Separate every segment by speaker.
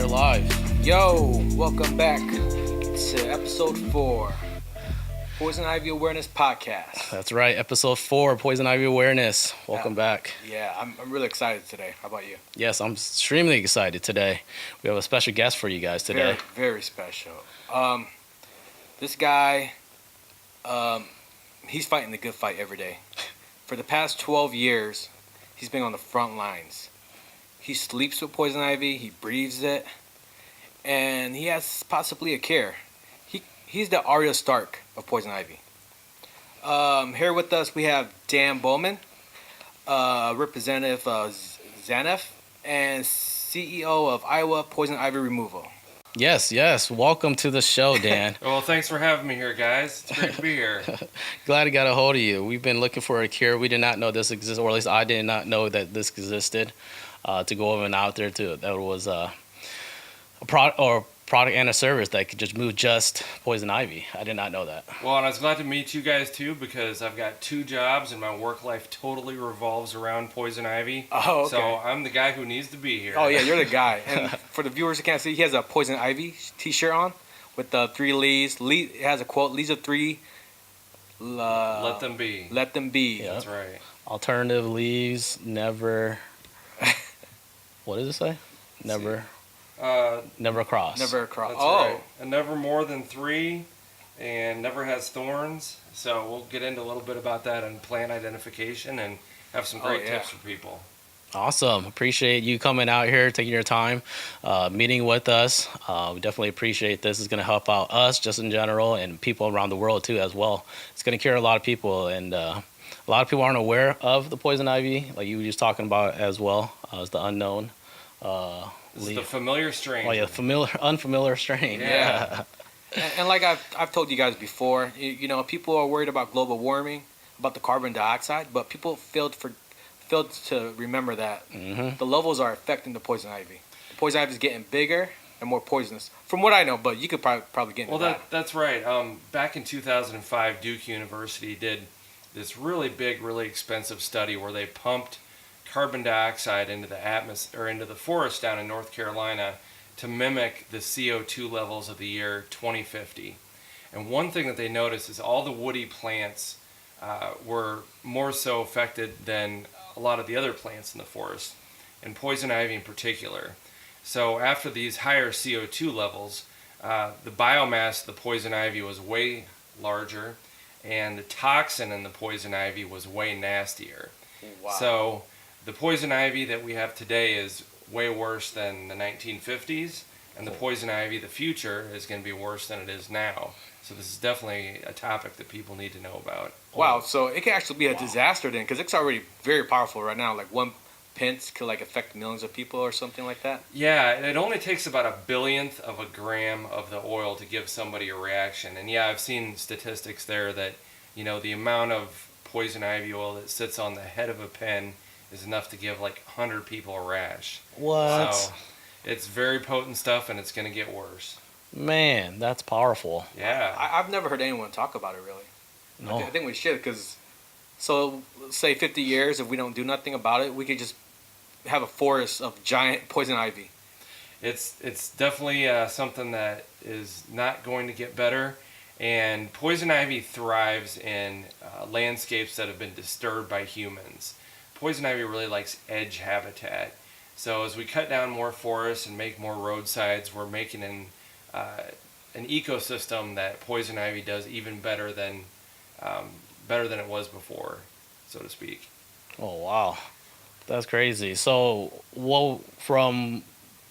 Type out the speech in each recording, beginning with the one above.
Speaker 1: live. Yo, welcome back to episode 4, Poison Ivy Awareness Podcast.
Speaker 2: That's right, episode 4, Poison Ivy Awareness. Welcome back.
Speaker 1: Yeah, I'm really excited today. How about you?
Speaker 2: Yes, I'm extremely excited today. We have a special guest for you guys today.
Speaker 1: Very, very special. This guy, he's fighting the good fight every day. For the past 12 years, he's been on the front lines. He sleeps with poison ivy, he breathes it, and he has possibly a cure. He's the Arya Stark of poison ivy. Here with us we have Dan Boelman, representative of Zanef, and CEO of Iowa Poison Ivy Removal.
Speaker 2: Yes. Welcome to the show, Dan.
Speaker 3: Well, thanks for having me here, guys. It's great to be here.
Speaker 2: Glad I got a hold of you. We've been looking for a cure. We did not know this existed, or at least I did not know that this existed. To go over and out there that was a product and a service that could just move just poison ivy. I did not know that.
Speaker 3: Well, and I was glad to meet you guys too, because I've got 2 jobs and my work life totally revolves around poison ivy.
Speaker 1: Oh, okay.
Speaker 3: So I'm the guy who needs to be here.
Speaker 1: Oh yeah, you're the guy. And for the viewers who can't see, he has a poison ivy t-shirt on with the 3 leaves. It has a quote: "Leaves of 3.
Speaker 3: Let them be.
Speaker 1: Let them be."
Speaker 2: Yeah.
Speaker 3: That's right.
Speaker 2: Alternative leaves never. What does it say? Never cross.
Speaker 1: Never cross.
Speaker 3: That's right. And never more than 3, and never has thorns. So we'll get into a little bit about that and plant identification, and have some great tips for people.
Speaker 2: Awesome. Appreciate you coming out here, taking your time, meeting with us. We definitely appreciate this. It's going to help out us just in general and people around the world too as well. It's going to cure a lot of people, and a lot of people aren't aware of the poison ivy, like you were just talking about as well, as the unknown.
Speaker 3: This is the familiar strain.
Speaker 2: Oh yeah, unfamiliar strain.
Speaker 3: Yeah.
Speaker 1: And like I've told you guys before, you know, people are worried about global warming, about the carbon dioxide, but people failed to remember that the levels are affecting the poison ivy. The poison ivy is getting bigger and more poisonous, from what I know. But you could probably get into that.
Speaker 3: That's right. Back in 2005, Duke University did this really big, really expensive study where they pumped carbon dioxide into the atmosphere, or into the forest down in North Carolina, to mimic the CO2 levels of the year 2050. And one thing that they noticed is all the woody plants were more so affected than a lot of the other plants in the forest, and poison ivy in particular. So after these higher CO2 levels, the biomass of the poison ivy was way larger, and the toxin in the poison ivy was way nastier.
Speaker 1: Wow.
Speaker 3: So the poison ivy that we have today is way worse than the 1950s, and the poison ivy of the future is going to be worse than it is now. So this is definitely a topic that people need to know about.
Speaker 1: Wow, so it could actually be a disaster then, because it's already very powerful right now. Like one pinch could like affect millions of people or something like that.
Speaker 3: Yeah, and it only takes about a billionth of a gram of the oil to give somebody a reaction. And yeah, I've seen statistics there that, you know, the amount of poison ivy oil that sits on the head of a pin is enough to give like 100 people a rash.
Speaker 2: What?
Speaker 3: So it's very potent stuff, and it's going to get worse.
Speaker 2: Man, that's powerful.
Speaker 3: Yeah.
Speaker 1: I've never heard anyone talk about it really.
Speaker 2: No.
Speaker 1: I think we should, because so say 50 years, if we don't do nothing about it, we could just have a forest of giant poison ivy.
Speaker 3: It's definitely something that is not going to get better. And poison ivy thrives in landscapes that have been disturbed by humans. Poison ivy really likes edge habitat. So as we cut down more forests and make more roadsides, we're making an ecosystem that poison ivy does even better than it was before, so to speak.
Speaker 2: Oh wow, that's crazy. So, from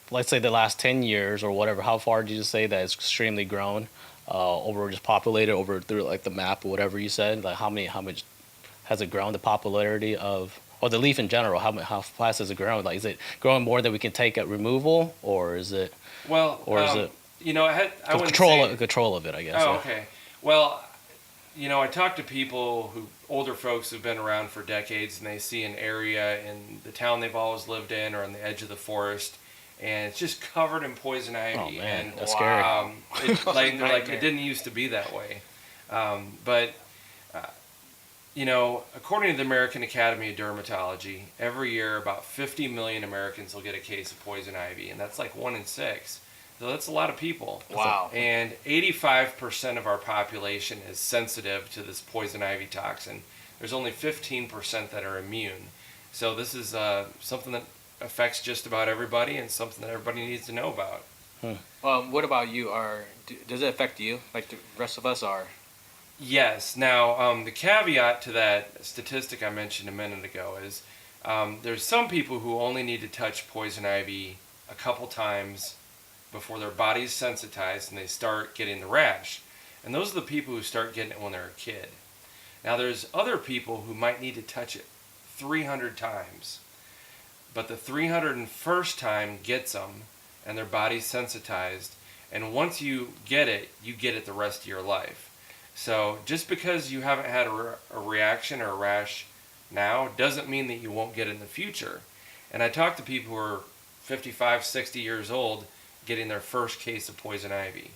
Speaker 2: let's say the last 10 years or whatever, how far did you say that it's extremely grown, over just populated over through like the map or whatever you said? Like how much has it grown, the popularity of, or the leaf in general? How fast has it grown? Like is it growing more than we can take at removal, or is it?
Speaker 3: Well,
Speaker 2: or is it?
Speaker 3: You know, I wouldn't
Speaker 2: control of it, I guess.
Speaker 3: Oh,
Speaker 2: yeah.
Speaker 3: okay. Well, you know, I talk to people older folks who've been around for decades, and they see an area in the town they've always lived in or on the edge of the forest, and it's just covered in poison ivy.
Speaker 2: Oh man,
Speaker 3: and
Speaker 2: that's scary.
Speaker 3: They're like, it didn't used to be that way. But according to the American Academy of Dermatology, every year about 50 million Americans will get a case of poison ivy, and that's like 1 in 6. So that's a lot of people.
Speaker 1: Wow.
Speaker 3: And 85% of our population is sensitive to this poison ivy toxin. There's only 15% that are immune. So this is something that affects just about everybody and something that everybody needs to know about.
Speaker 1: What about you? Does it affect you like the rest of us are?
Speaker 3: Yes. Now, the caveat to that statistic I mentioned a minute ago is there's some people who only need to touch poison ivy a couple times before their body's sensitized and they start getting the rash. And those are the people who start getting it when they're a kid. Now, there's other people who might need to touch it 300 times. But the 301st time gets them and their body's sensitized. And once you get it the rest of your life. So just because you haven't had a reaction or a rash now doesn't mean that you won't get it in the future. And I talk to people who are 55, 60 years old getting their first case of poison ivy.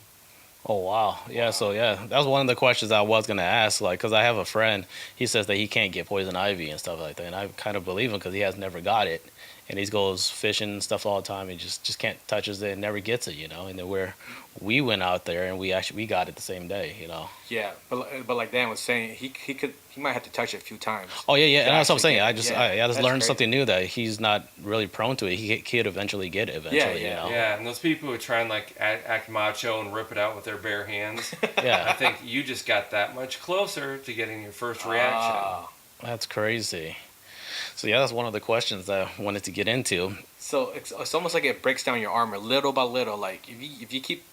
Speaker 2: Oh wow, yeah. So yeah, that was one of the questions I was gonna ask. Like, cause I have a friend, he says that he can't get poison ivy and stuff like that, and I kind of believe him because he has never got it, and he goes fishing and stuff all the time. He just can't touches it and never gets it, And then we went out there and we got it the same day,
Speaker 1: Yeah, but like Dan was saying, he might have to touch it a few times.
Speaker 2: Oh yeah, and that's what I'm saying.
Speaker 1: Get
Speaker 2: I
Speaker 1: it.
Speaker 2: just
Speaker 1: Yeah,
Speaker 2: I just
Speaker 1: that's
Speaker 2: learned
Speaker 1: crazy.
Speaker 2: something new that he's not really prone to it. He could eventually get it eventually,
Speaker 1: Yeah.
Speaker 3: Yeah, and those people who try and like act macho and rip it out with their bare hands, I
Speaker 2: Yeah,
Speaker 3: think you just got that much closer to getting your first reaction.
Speaker 2: that's crazy. So yeah, that's one of the questions that I wanted to get into.
Speaker 1: So it's almost like it breaks down your armor little by little. Like if you keep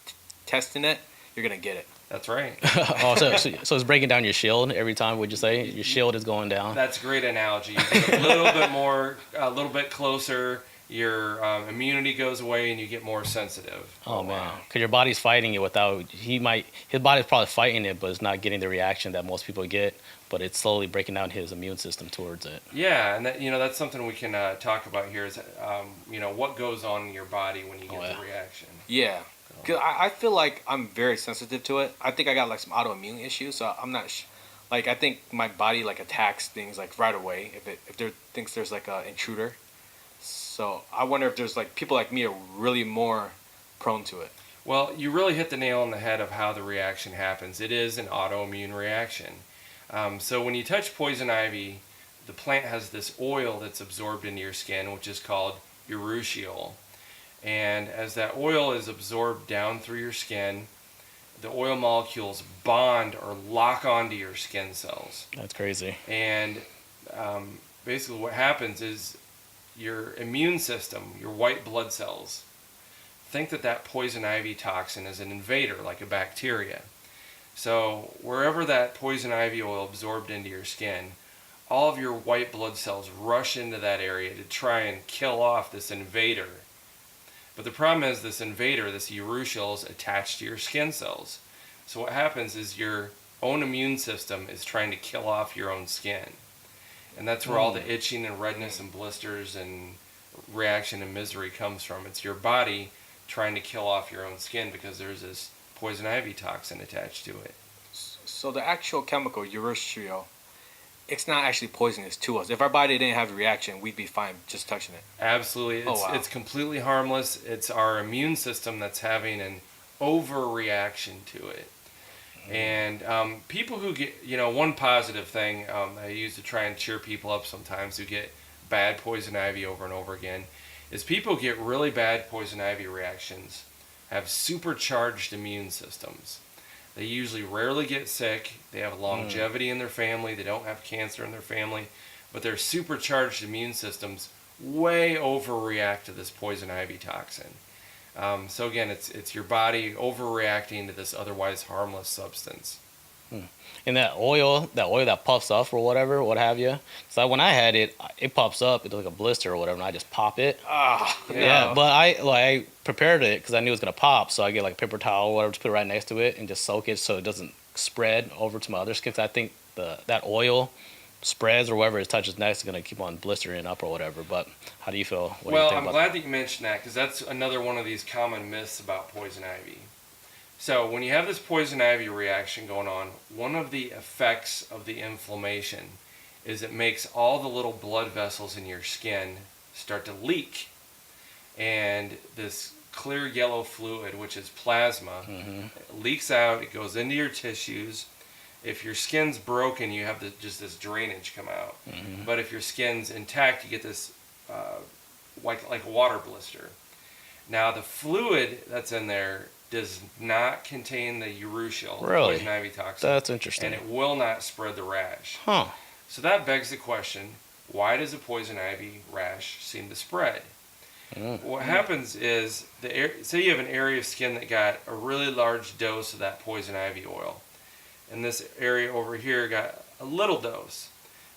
Speaker 1: testing it, you're gonna get it.
Speaker 3: That's right.
Speaker 2: Oh, so it's breaking down your shield every time. Would you say your shield is going down?
Speaker 3: That's a great analogy. You get a little bit more, a little bit closer. Your immunity goes away, and you get more sensitive.
Speaker 2: Oh man, because your body's fighting it without his body's probably fighting it, but it's not getting the reaction that most people get. But it's slowly breaking down his immune system towards it.
Speaker 3: Yeah, and that's something we can talk about here. Is what goes on in your body when you get the reaction.
Speaker 1: Yeah, because I feel like I'm very sensitive to it. I think I got like some autoimmune issues, so I'm not. I think my body like attacks things like right away if there thinks there's like a intruder. So I wonder if there's like people like me are really more prone to it.
Speaker 3: Well, you really hit the nail on the head of how the reaction happens. It is an autoimmune reaction. So when you touch poison ivy, the plant has this oil that's absorbed into your skin, which is called urushiol. And as that oil is absorbed down through your skin, the oil molecules bond or lock onto your skin cells.
Speaker 2: That's crazy.
Speaker 3: And basically what happens is your immune system, your white blood cells, think that poison ivy toxin is an invader, like a bacteria. So wherever that poison ivy oil absorbed into your skin, all of your white blood cells rush into that area to try and kill off this invader. But the problem is this invader, this urushiol, is attached to your skin cells. So what happens is your own immune system is trying to kill off your own skin. And that's where all the itching and redness and blisters and reaction and misery comes from. It's your body trying to kill off your own skin because there's this poison ivy toxin attached to it.
Speaker 1: So the actual chemical urushiol, it's not actually poisonous to us. If our body didn't have a reaction, we'd be fine just touching it.
Speaker 3: Absolutely.
Speaker 1: Oh, wow.
Speaker 3: It's completely harmless. It's our immune system that's having an overreaction to it. And people who get, one positive thing I use to try and cheer people up sometimes who get bad poison ivy over and over again is people get really bad poison ivy reactions, have supercharged immune systems. They usually rarely get sick. They have longevity in their family. They don't have cancer in their family. But their supercharged immune systems way overreact to this poison ivy toxin. So again, it's your body overreacting to this otherwise harmless substance.
Speaker 2: And that oil that puffs up or whatever, what have you. So when I had it, it pops up. It's like a blister or whatever, and I just pop it. Yeah, but I prepared it because I knew it was gonna pop. So I get like a paper towel or whatever, just put it right next to it and just soak it so it doesn't spread over to my other skin. 'Cause I think that oil spreads or wherever it touches next is gonna keep on blistering up or whatever. But how do you feel? What do you think
Speaker 3: I'm
Speaker 2: about
Speaker 3: glad that you mentioned that because that's another one of these common myths about poison ivy. So when you have this poison ivy reaction going on, one of the effects of the inflammation is it makes all the little blood vessels in your skin start to leak. And this clear yellow fluid, which is plasma, leaks out, it goes into your tissues. If your skin's broken, you have just this drainage come out. But if your skin's intact, you get this like a water blister. Now the fluid that's in there does not contain the urushiol,
Speaker 2: Really?
Speaker 3: poison ivy toxin.
Speaker 2: That's interesting.
Speaker 3: And it will not spread the rash.
Speaker 2: Huh.
Speaker 3: So that begs the question, why does a poison ivy rash seem to spread? What happens is, say you have an area of skin that got a really large dose of that poison ivy oil, and this area over here got a little dose.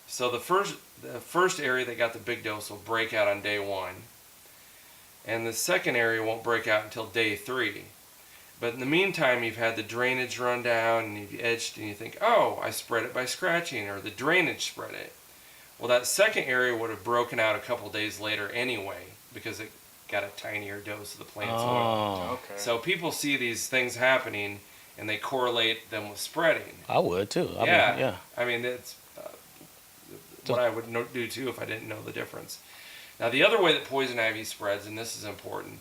Speaker 3: So the first area that got the big dose will break out on day 1, and the second area won't break out until day 3. But in the meantime, you've had the drainage run down, and you've etched, and you think, oh, I spread it by scratching, or the drainage spread it. Well, that second area would have broken out a couple days later anyway, because it got a tinier dose of the plant's oil.
Speaker 1: Okay.
Speaker 3: So people see these things happening, and they correlate them with spreading.
Speaker 2: I would too.
Speaker 3: Yeah. I mean, that's what I would do too if I didn't know the difference. Now, the other way that poison ivy spreads, and this is important,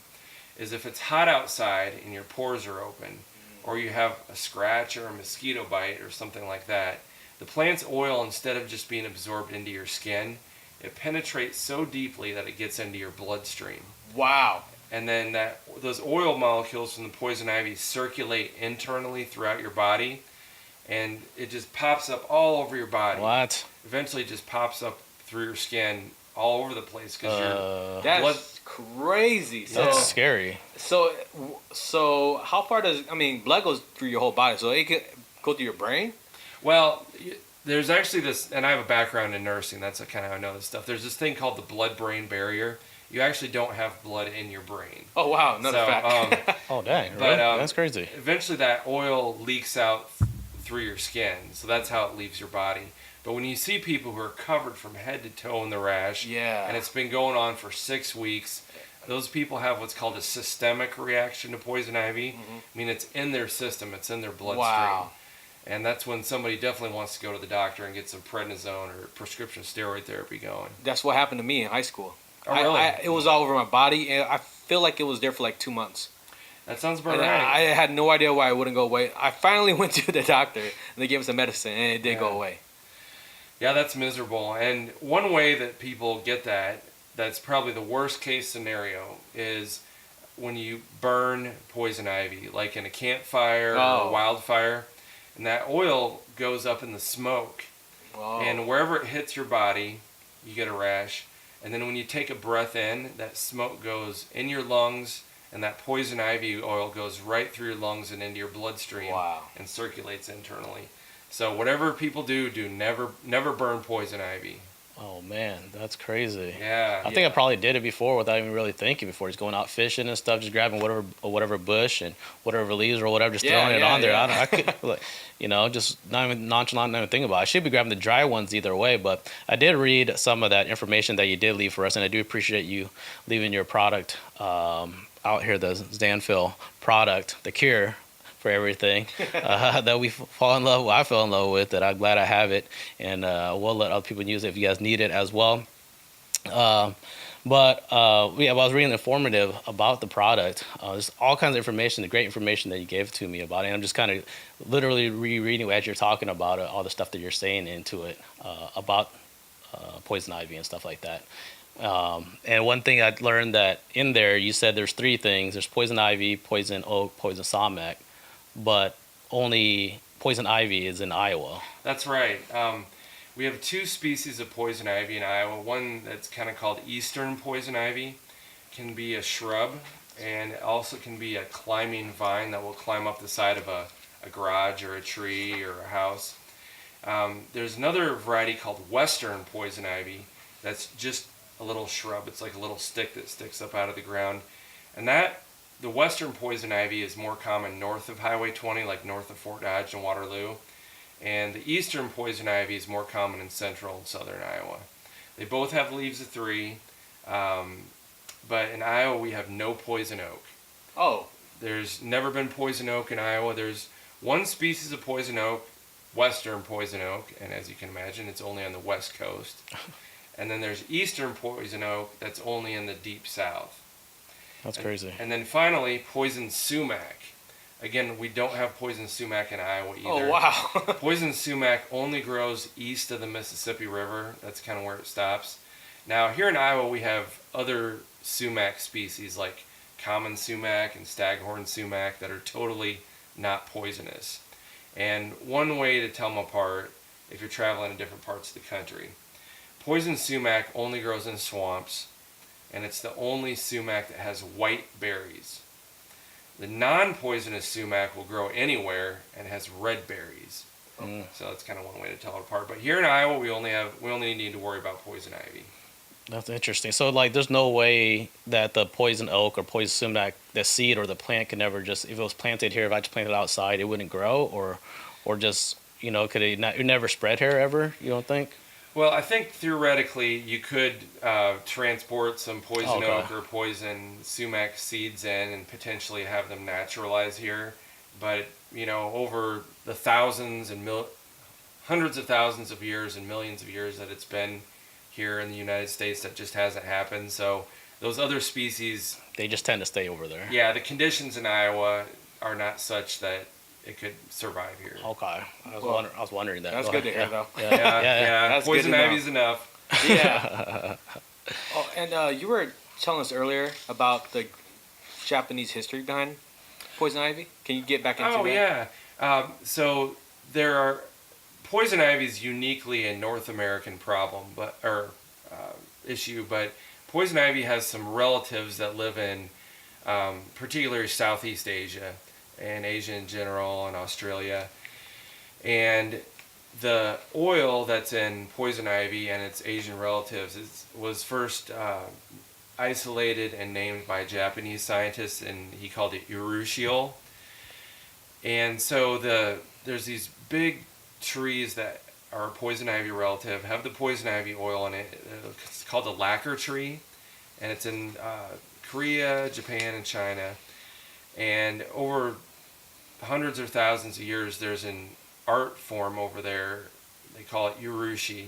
Speaker 3: is if it's hot outside and your pores are open, or you have a scratch or a mosquito bite or something like that, the plant's oil, instead of just being absorbed into your skin, it penetrates so deeply that it gets into your bloodstream.
Speaker 1: Wow.
Speaker 3: And then those oil molecules from the poison ivy circulate internally throughout your body, and it just pops up all over your body.
Speaker 2: What?
Speaker 3: Eventually, it just pops up through your skin all over the place because your
Speaker 1: That's
Speaker 3: blood.
Speaker 1: crazy. So,
Speaker 2: That's scary.
Speaker 1: so how far does blood goes through your whole body? So it could go through your brain.
Speaker 3: Well, there's actually this, and I have a background in nursing. That's kind of how I know this stuff. There's this thing called the blood-brain barrier. You actually don't have blood in your brain.
Speaker 1: Oh wow, another fact.
Speaker 2: Oh dang,
Speaker 3: But,
Speaker 2: really? That's crazy.
Speaker 3: Eventually, that oil leaks out through your skin, so that's how it leaves your body. But when you see people who are covered from head to toe in the rash,
Speaker 1: Yeah.
Speaker 3: and it's been going on for 6 weeks, those people have what's called a systemic reaction to poison ivy. I mean, it's in their system, it's in their bloodstream.
Speaker 1: Wow.
Speaker 3: And that's when somebody definitely wants to go to the doctor and get some prednisone or prescription steroid therapy going.
Speaker 1: That's what happened to me in high school.
Speaker 3: Oh, really?
Speaker 1: It was all over my body, and I feel like it was there for like 2 months.
Speaker 3: That sounds about
Speaker 1: And
Speaker 3: right.
Speaker 1: I had no idea why it wouldn't go away. I finally went to the doctor, and they gave me some medicine, and it did go away.
Speaker 3: Yeah, that's miserable. And one way that people get that's probably the worst case scenario, is when you burn poison ivy, like in a campfire or a wildfire, and that oil goes up in the smoke.
Speaker 1: Wow.
Speaker 3: And wherever it hits your body, you get a rash. And then when you take a breath in, that smoke goes in your lungs, and that poison ivy oil goes right through your lungs and into your bloodstream.
Speaker 1: Wow.
Speaker 3: And circulates internally. So whatever people do never burn poison ivy.
Speaker 2: Oh man, that's crazy.
Speaker 3: Yeah.
Speaker 2: I think I probably did it before without even really thinking before. Just going out fishing and stuff, just grabbing whatever bush and whatever leaves or whatever, just throwing it on there. I could, like, just not even nonchalant, not even thinking about it. I should be grabbing the dry ones either way, but I did read some of that information that you did leave for us, and I do appreciate you leaving your product out here, the Zanfil product, the cure for everything that we fall in love with. I fell in love with it. I'm glad I have it, and we'll let other people use it if you guys need it as well. I was reading informative about the product. There's all kinds of information, the great information that you gave to me about it. And I'm just kind of literally rereading as you're talking about it, all the stuff that you're saying into it about poison ivy and stuff like that. And one thing I learned that in there, you said there's 3 things. There's poison ivy, poison oak, poison sumac, but only poison ivy is in Iowa.
Speaker 3: That's right. We have 2 species of poison ivy in Iowa. One that's kind of called eastern poison ivy, can be a shrub, and it also can be a climbing vine that will climb up the side of a garage or a tree or a house. There's another variety called western poison ivy that's just a little shrub. It's like a little stick that sticks up out of the ground. And the western poison ivy is more common north of Highway 20, like north of Fort Dodge and Waterloo. And the eastern poison ivy is more common in central and southern Iowa. They both have leaves of 3, but in Iowa we have no poison oak.
Speaker 1: Oh,
Speaker 3: There's never been poison oak in Iowa. There's one species of poison oak, western poison oak, and as you can imagine, it's only on the west coast. And then there's eastern poison oak that's only in the deep south.
Speaker 2: That's crazy.
Speaker 3: And then finally, poison sumac. Again, we don't have poison sumac in Iowa either.
Speaker 1: Oh, wow.
Speaker 3: Poison sumac only grows east of the Mississippi River. That's kind of where it stops. Now, here in Iowa, we have other sumac species like common sumac and staghorn sumac that are totally not poisonous. And one way to tell them apart, if you're traveling in different parts of the country, poison sumac only grows in swamps, and it's the only sumac that has white berries. The non-poisonous sumac will grow anywhere and has red berries. So that's kind of one way to tell it apart. But here in Iowa, we only need to worry about poison ivy.
Speaker 2: That's interesting. So, like, there's no way that the poison oak or poison sumac, the seed or the plant, could never just, if it was planted here, if I just planted it outside, it wouldn't grow, or just, could it never spread here ever? You don't think?
Speaker 3: Well, I think theoretically you could transport some poison oak or poison sumac seeds in and potentially have them naturalize here. But, over the thousands and hundreds of thousands of years and millions of years that it's been here in the United States, that just hasn't happened. So those other species,
Speaker 2: they just tend to stay over there.
Speaker 3: Yeah, the conditions in Iowa are not such that it could survive here.
Speaker 2: Okay, I was wondering that.
Speaker 1: That's good to hear, though.
Speaker 3: Yeah.
Speaker 1: That's
Speaker 3: Poison
Speaker 1: good to know.
Speaker 3: ivy's enough.
Speaker 1: Yeah. Oh, and you were telling us earlier about the Japanese history behind poison ivy. Can you get back into that?
Speaker 3: Oh, yeah. So there are poison ivy is uniquely a North American problem, issue. But poison ivy has some relatives that live in, particularly Southeast Asia and Asia in general, and Australia. And the oil that's in poison ivy and its Asian relatives was first isolated and named by a Japanese scientist, and he called it urushiol. And so there's these big trees that are poison ivy relative, have the poison ivy oil in it. It's called the lacquer tree, and it's in Korea, Japan, and China. And over hundreds or thousands of years, there's an art form over there, they call it urushi,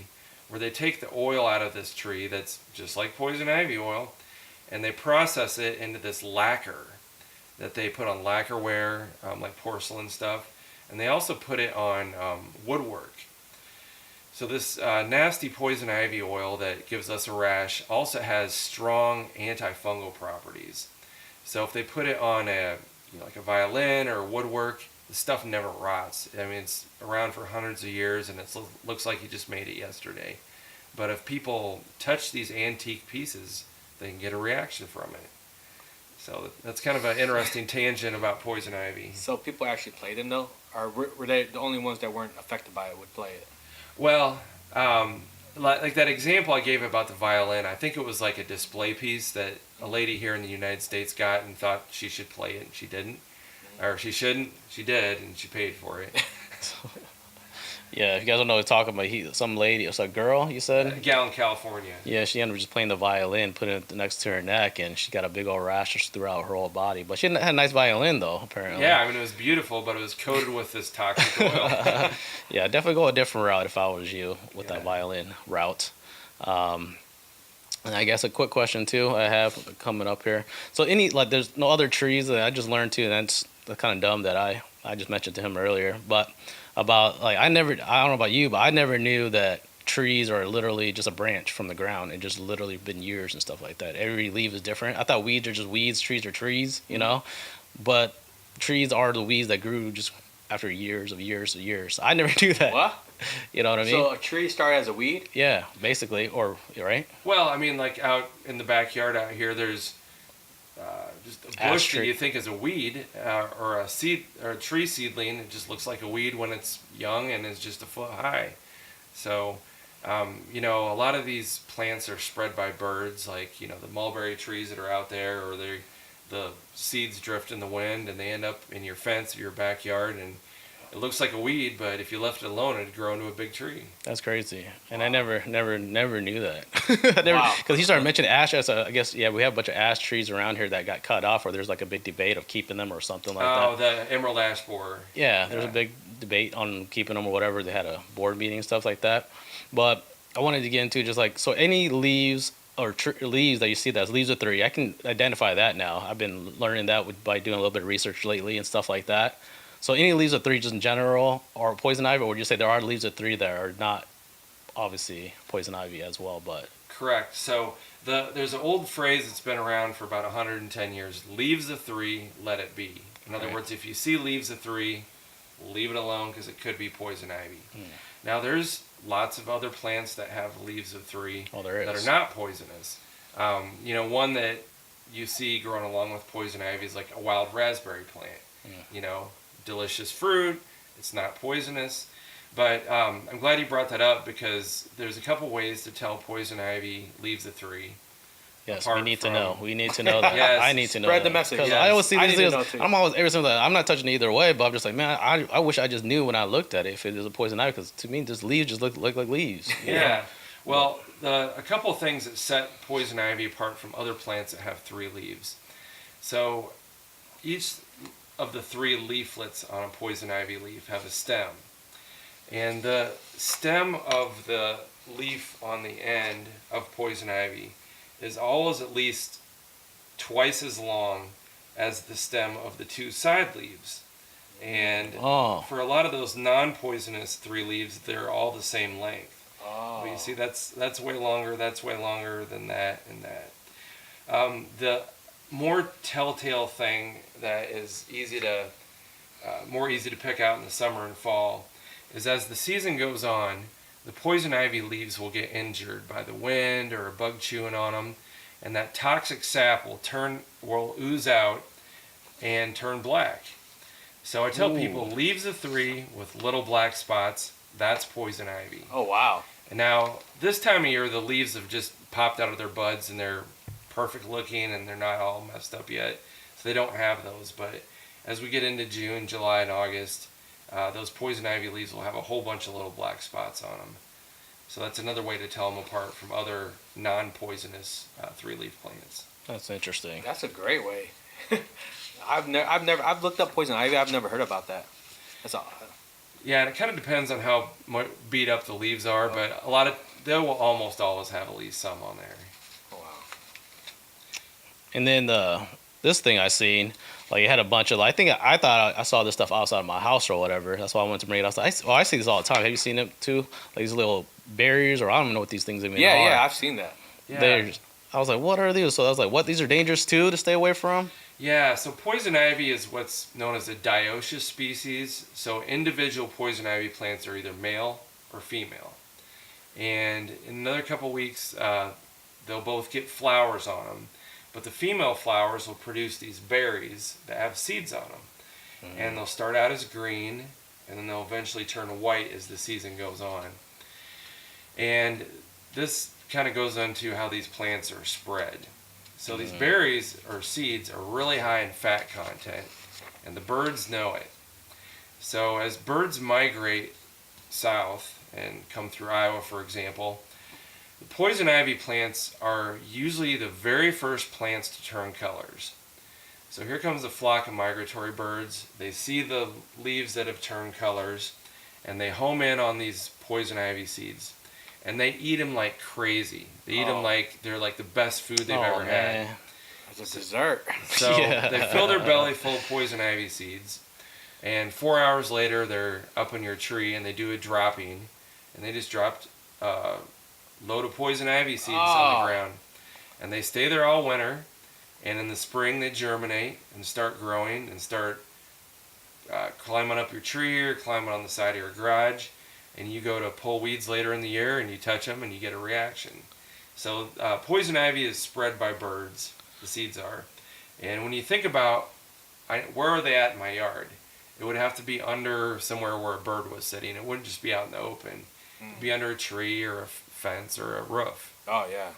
Speaker 3: where they take the oil out of this tree that's just like poison ivy oil, and they process it into this lacquer that they put on lacquerware, like porcelain stuff, and they also put it on woodwork. So this nasty poison ivy oil that gives us a rash also has strong antifungal properties. So if they put it on like a violin or woodwork, the stuff never rots. I mean, it's around for hundreds of years, and it looks like you just made it yesterday. But if people touch these antique pieces, they can get a reaction from it. So that's kind of an interesting tangent about poison ivy.
Speaker 1: So people actually played them, though? Or were they the only ones that weren't affected by it would play it?
Speaker 3: Well, like that example I gave about the violin, I think it was like a display piece that a lady here in the United States got and thought she should play it, and she didn't. Or she shouldn't. She did, and she paid for it.
Speaker 2: Yeah, if you guys don't know what we're talking about, some lady, it's a girl, you said?
Speaker 3: Gal in California.
Speaker 2: Yeah, she ended up just playing the violin, putting it next to her neck, and she got a big old rash throughout her whole body. But she had a nice violin, though, apparently.
Speaker 3: Yeah, I mean, it was beautiful, but it was coated with this toxic oil.
Speaker 2: Yeah, definitely go a different route if I was you with that violin route. And I guess a quick question, too, I have coming up here. So there's no other trees that I just learned, too, and that's kind of dumb that I just mentioned to him earlier, but about, like, I don't know about you, but I never knew that trees are literally just a branch from the ground and just literally been years and stuff like that. Every leaf is different. I thought weeds are just weeds, trees are trees, but trees are the weeds that grew just after years of years of years. I never knew that.
Speaker 1: What?
Speaker 2: You know what I mean?
Speaker 1: So a tree started as a weed?
Speaker 2: Yeah, basically, or, right?
Speaker 3: Well, I mean, like out in the backyard out here, there's just a bush that you think is a weed or a seed or a tree seedling. It just looks like a weed when it's young and is just a foot high. So, a lot of these plants are spread by birds, like, the mulberry trees that are out there, or the seeds drift in the wind and they end up in your fence or your backyard. And It looks like a weed, but if you left it alone, it'd grow into a big tree.
Speaker 2: That's crazy, and
Speaker 1: Wow.
Speaker 2: I never knew that. I never,
Speaker 1: Wow.
Speaker 2: because he started mentioning ash. I guess yeah, we have a bunch of ash trees around here that got cut off, or there's like a big debate of keeping them or something like
Speaker 3: Oh,
Speaker 2: that.
Speaker 3: the emerald ash borer.
Speaker 2: Yeah, there's a
Speaker 3: Yeah.
Speaker 2: big debate on keeping them or whatever. They had a board meeting and stuff like that. But I wanted to get into just like so any leaves or leaves that you see that's leaves of three. I can identify that now. I've been learning that by doing a little bit of research lately and stuff like that. So any leaves of three just in general are poison ivy, or would you say there are leaves of three that are not obviously poison ivy as well? But
Speaker 3: Correct. So there's an old phrase that's been around for about 110 years. Leaves of three, let it be. In other
Speaker 2: Right.
Speaker 3: words, if you see leaves of three, leave it alone because it could be poison ivy.
Speaker 2: Hmm.
Speaker 3: Now there's lots of other plants that have leaves of three
Speaker 2: oh, there is.
Speaker 3: that are not poisonous. One that you see growing along with poison ivy is like a wild raspberry plant.
Speaker 2: Yeah.
Speaker 3: Delicious fruit. It's not poisonous. But I'm glad you brought that up because there's a couple ways to tell poison ivy leaves of three.
Speaker 2: Yes, we
Speaker 3: apart
Speaker 2: need to
Speaker 3: from-
Speaker 2: know. We need to know that.
Speaker 3: Yes.
Speaker 2: I need to know.
Speaker 1: Spread the
Speaker 2: that.
Speaker 1: message,
Speaker 2: 'Cause
Speaker 3: yes.
Speaker 2: I always see
Speaker 1: I
Speaker 2: these
Speaker 1: need to
Speaker 2: things.
Speaker 1: know too.
Speaker 2: I'm always ever since that. I'm not touching either way, but I'm just like, man, I wish I just knew when I looked at it if it is a poison ivy because to me, just leaves just look like leaves. you know?
Speaker 3: Yeah. Well, a couple of things that set poison ivy apart from other plants that have three leaves. So each of the three leaflets on a poison ivy leaf have a stem. And the stem of the leaf on the end of poison ivy is always at least twice as long as the stem of the two side leaves. And
Speaker 2: Oh.
Speaker 3: for a lot of those non-poisonous three leaves, they're all the same length.
Speaker 1: Oh.
Speaker 3: But you see, that's way longer. That's way longer than that and that. The more telltale thing that is more easy to pick out in the summer and fall is as the season goes on, the poison ivy leaves will get injured by the wind or a bug chewing on them, and that toxic sap will ooze out and turn black. So I tell
Speaker 2: Ooh.
Speaker 3: people, leaves of three with little black spots, that's poison ivy.
Speaker 1: Oh wow.
Speaker 3: And now, this time of year, the leaves have just popped out of their buds and they're perfect looking and they're not all messed up yet. So they don't have those. But as we get into June, July, and August, those poison ivy leaves will have a whole bunch of little black spots on them. So that's another way to tell them apart from other non-poisonous three-leaf plants.
Speaker 2: That's interesting.
Speaker 1: That's a great way. I've looked up poison ivy. I've never heard about that. That's all.
Speaker 3: Yeah, and it kind of depends on how beat up the leaves are, but they will almost always have at least some on there.
Speaker 1: Oh, wow.
Speaker 2: And then this thing I seen, like it had a bunch of. I thought I saw this stuff outside of my house or whatever. That's why I wanted to bring it outside. I see this all the time. Have you seen it too? Like these little berries, or I don't even know what these things even
Speaker 1: Yeah,
Speaker 2: are.
Speaker 1: yeah, I've seen that.
Speaker 3: Yeah.
Speaker 2: I was like, what are these? So I was like, what? These are dangerous too to stay away from?
Speaker 3: Yeah, so poison ivy is what's known as a dioecious species. So individual poison ivy plants are either male or female. And in another couple weeks, they'll both get flowers on them. But the female flowers will produce these berries that have seeds on them. And they'll start out as green, and then they'll eventually turn white as the season goes on. And this kind of goes into how these plants are spread. So these berries or seeds are really high in fat content, and the birds know it. So as birds migrate south and come through Iowa, for example, the poison ivy plants are usually the very first plants to turn colors. So here comes a flock of migratory birds. They see the leaves that have turned colors, and they home in on these poison ivy seeds. And they eat them like crazy. They eat them like they're like the best food they've ever had.
Speaker 1: It's a dessert.
Speaker 3: So
Speaker 2: Yeah.
Speaker 3: they fill their belly full of poison ivy seeds, and 4 hours later they're up in your tree and they do a dropping, and they just dropped a load of poison ivy seeds on the ground, and they stay there all winter, and in the spring they germinate and start growing and start climbing up your tree or climbing on the side of your garage. And you go to pull weeds later in the year and you touch them and you get a reaction. So poison ivy is spread by birds, the seeds are. And when you think about where are they at in my yard, it would have to be under somewhere where a bird was sitting. It wouldn't just be out in the open. It'd be under a tree or a fence or a roof.
Speaker 1: Oh yeah.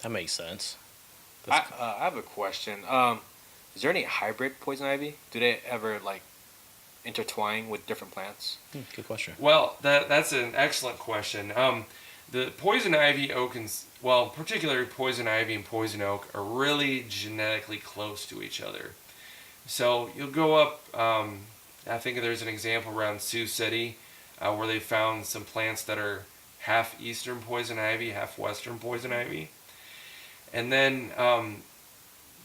Speaker 2: That makes sense.
Speaker 1: I have a question. Is there any hybrid poison ivy? Do they ever intertwine with different plants?
Speaker 2: Good question.
Speaker 3: Well, that's an excellent question. The poison ivy, particularly poison ivy and poison oak, are really genetically close to each other. So you'll go up. I think there's an example around Sioux City where they found some plants that are half eastern poison ivy, half western poison ivy. And then,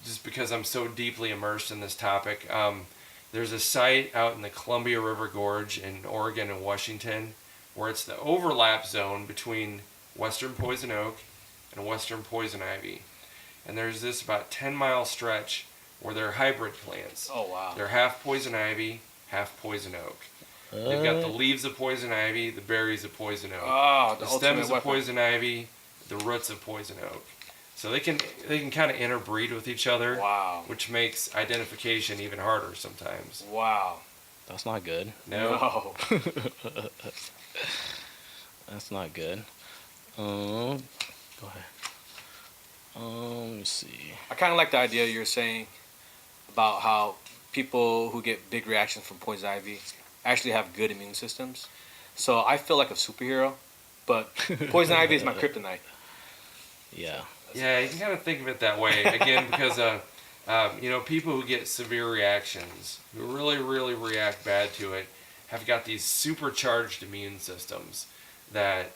Speaker 3: just because I'm so deeply immersed in this topic, there's a site out in the Columbia River Gorge in Oregon and Washington where it's the overlap zone between western poison oak and western poison ivy. And there's this about 10-mile stretch where they're hybrid plants.
Speaker 1: Oh, wow.
Speaker 3: They're half poison ivy, half poison oak. They've got the leaves of poison ivy, the berries of poison oak.
Speaker 1: Oh,
Speaker 3: the
Speaker 1: the
Speaker 3: stems
Speaker 1: ultimate
Speaker 3: of
Speaker 1: weapon.
Speaker 3: poison ivy, the roots of poison oak. So they can kind of interbreed with each other,
Speaker 1: Wow.
Speaker 3: which makes identification even harder sometimes.
Speaker 1: Wow.
Speaker 2: That's not good.
Speaker 3: No.
Speaker 1: No.
Speaker 2: That's not good. Go ahead. Let me see.
Speaker 1: I kind of like the idea you're saying about how people who get big reactions from poison ivy actually have good immune systems. So I feel like a superhero, but poison ivy is my kryptonite.
Speaker 2: Yeah.
Speaker 3: Yeah, you can kind of think of it that way. Again, because people who get severe reactions, who really, really react bad to it, have got these supercharged immune systems that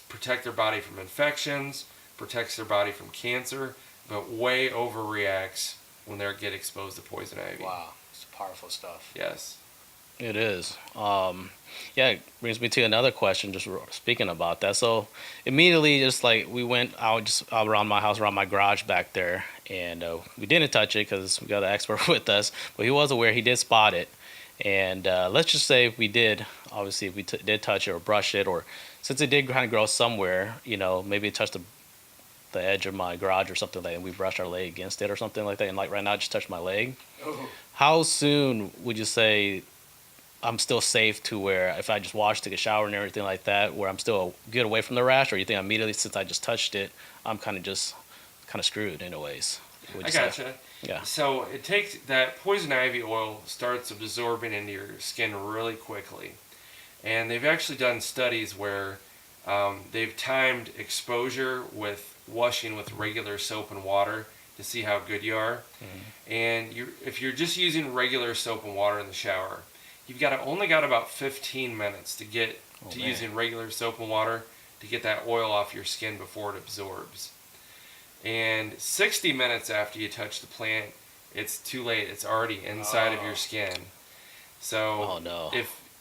Speaker 3: protect their body from infections, protects their body from cancer, but way overreacts when they get exposed to poison ivy.
Speaker 1: Wow. It's powerful stuff.
Speaker 3: Yes.
Speaker 2: It is. Yeah, it brings me to another question, just speaking about that. So immediately, just like we went out just around my house, around my garage back there, and we didn't touch it because we got an expert with us, but he was aware, he did spot it. And let's just say if we did, obviously if we did touch it or brush it, or since it did kind of grow somewhere, maybe it touched the edge of my garage or something like that, and we brushed our leg against it or something like that, and like right now it just touched my leg.
Speaker 1: Oh.
Speaker 2: How soon would you say I'm still safe to where if I just wash, take a shower and everything like that, where I'm still good away from the rash, or you think immediately since I just touched it, I'm kind of screwed in a ways?
Speaker 3: I gotcha.
Speaker 2: Yeah.
Speaker 3: So it takes that poison ivy oil starts absorbing into your skin really quickly. And they've actually done studies where they've timed exposure with washing with regular soap and water to see how good you are. Mm-hmm. And if you're just using regular soap and water in the shower, you've only got about 15 minutes to get using regular soap and water to get that oil off your skin before it absorbs. And 60 minutes after you touch the plant, it's too late. It's already inside of your skin. So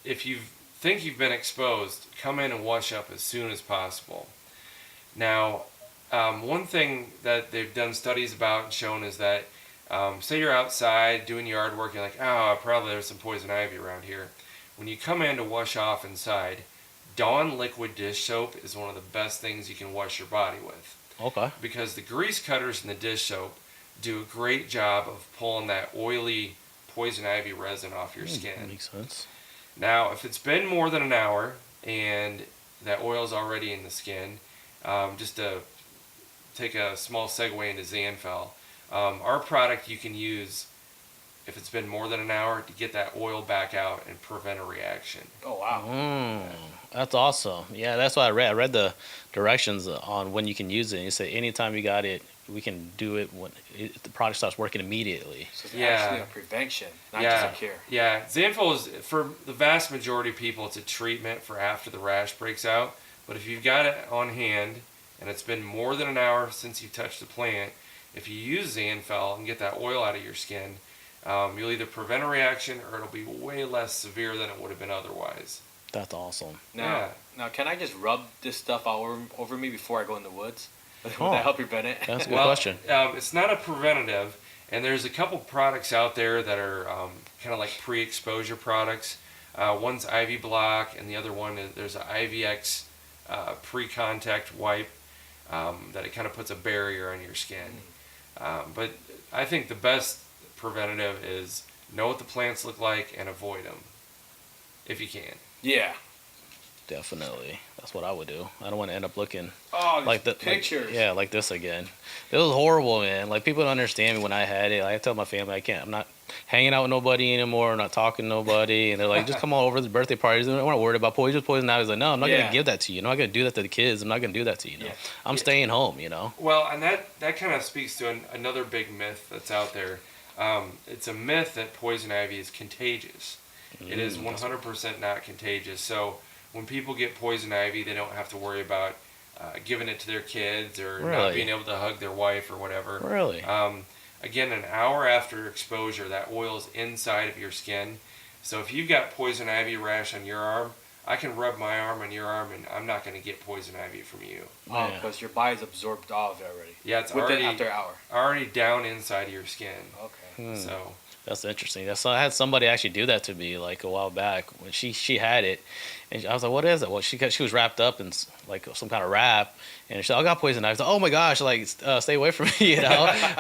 Speaker 3: if you think you've been exposed, come in and wash up as soon as possible. Now, one thing that they've done studies about and shown is that say you're outside doing yard work, you're like, probably there's some poison ivy around here. When you come in to wash off inside, Dawn liquid dish soap is one of the best things you can wash your body with.
Speaker 2: Okay.
Speaker 3: Because the grease cutters in the dish soap do a great job of pulling that oily poison ivy resin off your skin.
Speaker 2: That makes sense.
Speaker 3: Now, if it's been more than an hour and that oil's already in the skin, just to take a small segue into Zanfel, our product you can use if it's been more than an hour to get that oil back out and prevent a reaction.
Speaker 1: Oh, wow.
Speaker 2: That's awesome. Yeah, that's what I read. I read the directions on when you can use it. And it said anytime you got it, we can do it when the product starts working immediately.
Speaker 1: So it's actually a prevention, not just a cure.
Speaker 3: Yeah, Zanfel is, for the vast majority of people, it's a treatment for after the rash breaks out. But if you've got it on hand and it's been more than an hour since you touched the plant, if you use Zanfel and get that oil out of your skin, you'll either prevent a reaction or it'll be way less severe than it would have been otherwise.
Speaker 2: That's awesome.
Speaker 1: Now, can I just rub this stuff all over me before I go in the woods? Would that help prevent it?
Speaker 2: That's a good question.
Speaker 3: It's not a preventative, and there's a couple products out there that are kind of like pre-exposure products. One's Ivy Block, and the other one there's an IVX pre-contact wipe that it kind of puts a barrier on your skin. But I think the best preventative is know what the plants look like and avoid them if you can.
Speaker 1: Yeah.
Speaker 2: Definitely. That's what I would do. I don't want to end up looking
Speaker 1: like the pictures.
Speaker 2: Like this again. It was horrible, man. Like, people don't understand me when I had it. Like, I tell my family I'm not hanging out with nobody anymore, not talking to nobody, and they're like, just come on over to the birthday parties. We're not worried about poison ivy. He's like, no, I'm not
Speaker 1: Yeah.
Speaker 2: gonna give that to you. I'm not gonna do that to the kids. I'm not gonna do that to you.
Speaker 1: Yeah.
Speaker 2: I'm staying home.
Speaker 3: Well, and that kind of speaks to another big myth that's out there. It's a myth that poison ivy is contagious. It is 100% not contagious. So when people get poison ivy, they don't have to worry about giving it to their kids or not
Speaker 2: Really?
Speaker 3: being able to hug their wife or whatever.
Speaker 2: Really?
Speaker 3: Again, an hour after exposure, that oil is inside of your skin. So if you've got poison ivy rash on your arm, I can rub my arm on your arm, and I'm not going to get poison ivy from you.
Speaker 1: Oh,
Speaker 2: Yeah.
Speaker 1: because your body's absorbed off already.
Speaker 3: Yeah, it's
Speaker 1: Within after an hour.
Speaker 3: already down inside of your skin.
Speaker 1: Okay.
Speaker 3: So
Speaker 2: That's interesting. I had somebody actually do that to me like a while back when she had it, and I was like, "What is it?" Well, she was wrapped up in like some kind of wrap, and she's like, "I got poison ivy." I was like, "Oh my gosh!" Like, stay away from me, Like,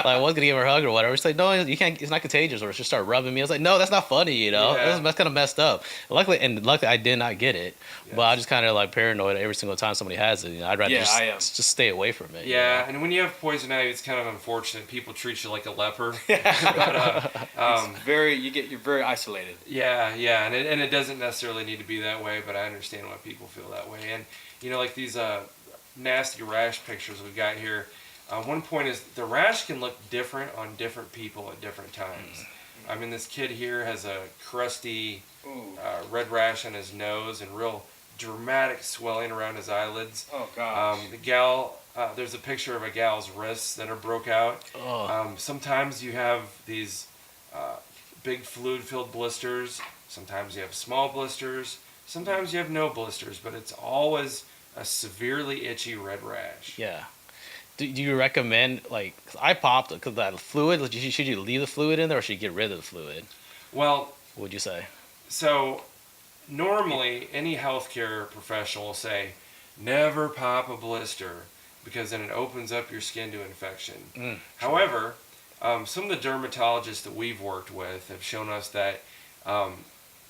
Speaker 2: I was gonna give her a hug or whatever. She's like, "No, you can't. It's not contagious." Or she started rubbing me. I was like, "No, that's not funny,
Speaker 3: Yeah.
Speaker 2: That's kind of messed up." Luckily, I did not get it, but I just kind of like paranoid every single time somebody has it. I'd rather
Speaker 1: I am.
Speaker 2: just stay away from it.
Speaker 3: yeah, and when you have poison ivy, it's kind of unfortunate. People treat you like a leper. But,
Speaker 1: You're very isolated.
Speaker 3: yeah, and it doesn't necessarily need to be that way, but I understand why people feel that way. And like these nasty rash pictures we've got here. One point is the rash can look different on different people at different times. I mean, this kid here has a crusty red rash on his nose and real dramatic swelling around his eyelids.
Speaker 1: Oh gosh.
Speaker 3: The gal, there's a picture of a gal's wrists that are broke out.
Speaker 2: Oh.
Speaker 3: Sometimes you have these big fluid-filled blisters. Sometimes you have small blisters. Sometimes you have no blisters, but it's always a severely itchy red rash.
Speaker 2: Yeah. Do you recommend, like, 'cause I popped because that fluid, like, should you leave the fluid in there or should you get rid of the fluid?
Speaker 3: Well,
Speaker 2: What would you say?
Speaker 3: so normally any healthcare professional will say, never pop a blister because then it opens up your skin to infection. However, some of the dermatologists that we've worked with have shown us that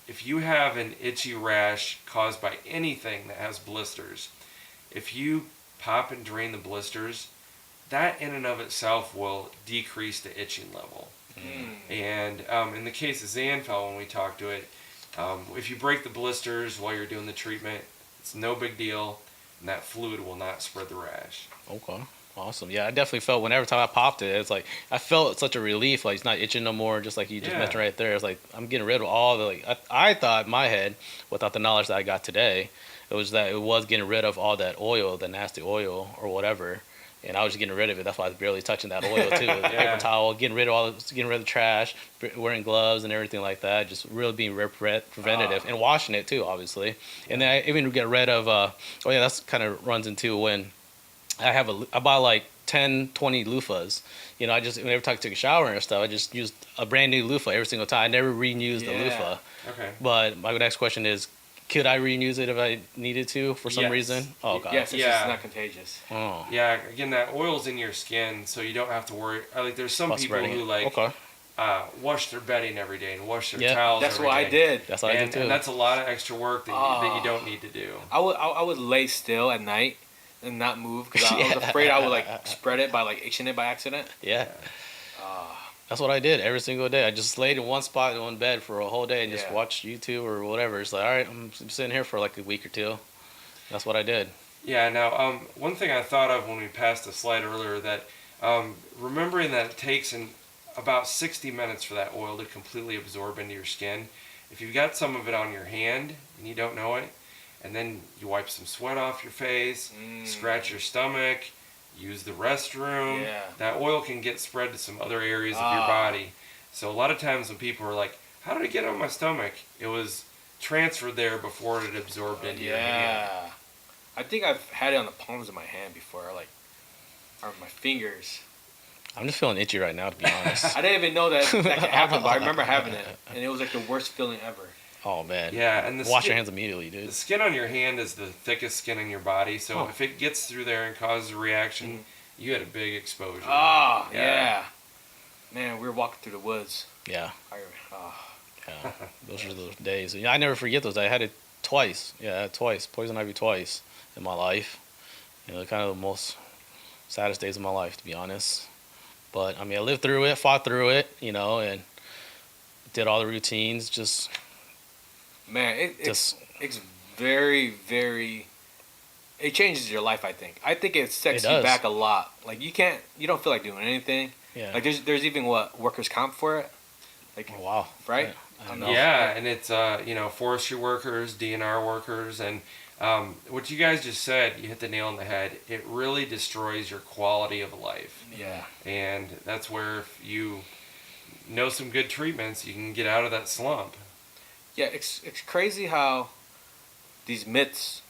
Speaker 3: if you have an itchy rash caused by anything that has blisters, if you pop and drain the blisters, that in and of itself will decrease the itching level. And in the case of Zanfel, when we talked to it, if you break the blisters while you're doing the treatment, it's no big deal, and that fluid will not spread the rash.
Speaker 2: Okay. Awesome. Yeah, I definitely felt whenever time I popped it, it's like I felt such a relief. Like it's not itching no more. Just like you just
Speaker 3: Yeah.
Speaker 2: mentioned right there, it's like I'm getting rid of all the like. I thought in my head, without the knowledge that I got today, it was that it was getting rid of all that oil, the nasty oil or whatever, and I was just getting rid of it. That's why I was barely touching that oil too. The paper towel, getting rid of the trash, wearing gloves and everything like that. Just really being preventative and washing it too, obviously. And then I even get rid of. That's kind of runs into when. I buy like 10, 20 loofahs. I just whenever I take a shower and stuff, I just use a brand new loofah every single time. I never reuse the loofah.
Speaker 3: Okay.
Speaker 2: But my next question is, could I reuse it if I needed to for some
Speaker 3: Yes.
Speaker 2: reason? Oh god.
Speaker 1: Yes, it's
Speaker 3: Yeah.
Speaker 1: just not contagious.
Speaker 2: Oh.
Speaker 3: Yeah, again, that oil's in your skin, so you don't have to worry. Like, there's some
Speaker 2: Plus
Speaker 3: people
Speaker 2: spreading
Speaker 3: who
Speaker 2: it. Okay.
Speaker 3: wash their bedding every day and wash their
Speaker 2: Yeah.
Speaker 3: towels.
Speaker 1: That's
Speaker 3: every
Speaker 1: what I
Speaker 3: day.
Speaker 1: did.
Speaker 2: That's what I
Speaker 3: And,
Speaker 2: did too.
Speaker 3: and that's a lot of extra work that you don't need to do.
Speaker 1: I would lay still at night and not move because I was afraid I would like spread it by like itching it by accident.
Speaker 2: Yeah. That's what I did every single day. I just laid in one spot in one bed for a whole day and just
Speaker 1: Yeah.
Speaker 2: watched YouTube or whatever. It's like, all right, I'm sitting here for like a week or two. That's what I did.
Speaker 3: Yeah. Now, one thing I thought of when we passed the slide earlier that remembering that it takes about 60 minutes for that oil to completely absorb into your skin. If you've got some of it on your hand and you don't know it, and then you wipe some sweat off your face, scratch your stomach, use the restroom,
Speaker 1: Yeah.
Speaker 3: that oil can get spread to some other areas of your body. So a lot of times when people are like, how did it get on my stomach? It was transferred there before it absorbed into your hand.
Speaker 1: Yeah. I think I've had it on the palms of my hand before, or my fingers.
Speaker 2: I'm just feeling itchy right now, to be honest.
Speaker 1: I didn't even know that could happen, but I remember having it, and it was like the worst feeling ever.
Speaker 2: Oh man.
Speaker 3: Yeah, and
Speaker 2: Wash your hands immediately, dude.
Speaker 3: The skin on your hand is the thickest skin in your body, so if it gets through there and causes a reaction, you had a big exposure.
Speaker 1: Oh, yeah. Man, we were walking through the woods.
Speaker 2: Yeah.
Speaker 1: Oh.
Speaker 2: Yeah. Those are those days. Yeah, I never forget those. I had it twice. Yeah, twice. Poison ivy twice in my life. Kind of the most saddest days of my life, to be honest. But I mean, I lived through it, fought through it, and did all the routines. Just
Speaker 1: Man,
Speaker 2: just
Speaker 1: it's very, very. It changes your life. I think it sets
Speaker 2: It
Speaker 1: you
Speaker 2: does.
Speaker 1: back a lot. Like you don't feel like doing anything.
Speaker 2: yeah.
Speaker 1: Like there's even what workers' comp for it. Like
Speaker 2: Oh, wow.
Speaker 1: right?
Speaker 2: I
Speaker 1: I don't
Speaker 2: know.
Speaker 1: know.
Speaker 3: Yeah, and it's forestry workers, DNR workers, and what you guys just said, you hit the nail on the head. It really destroys your quality of life,
Speaker 1: Yeah.
Speaker 3: and that's where if you know some good treatments, you can get out of that slump.
Speaker 1: Yeah, it's crazy how these myths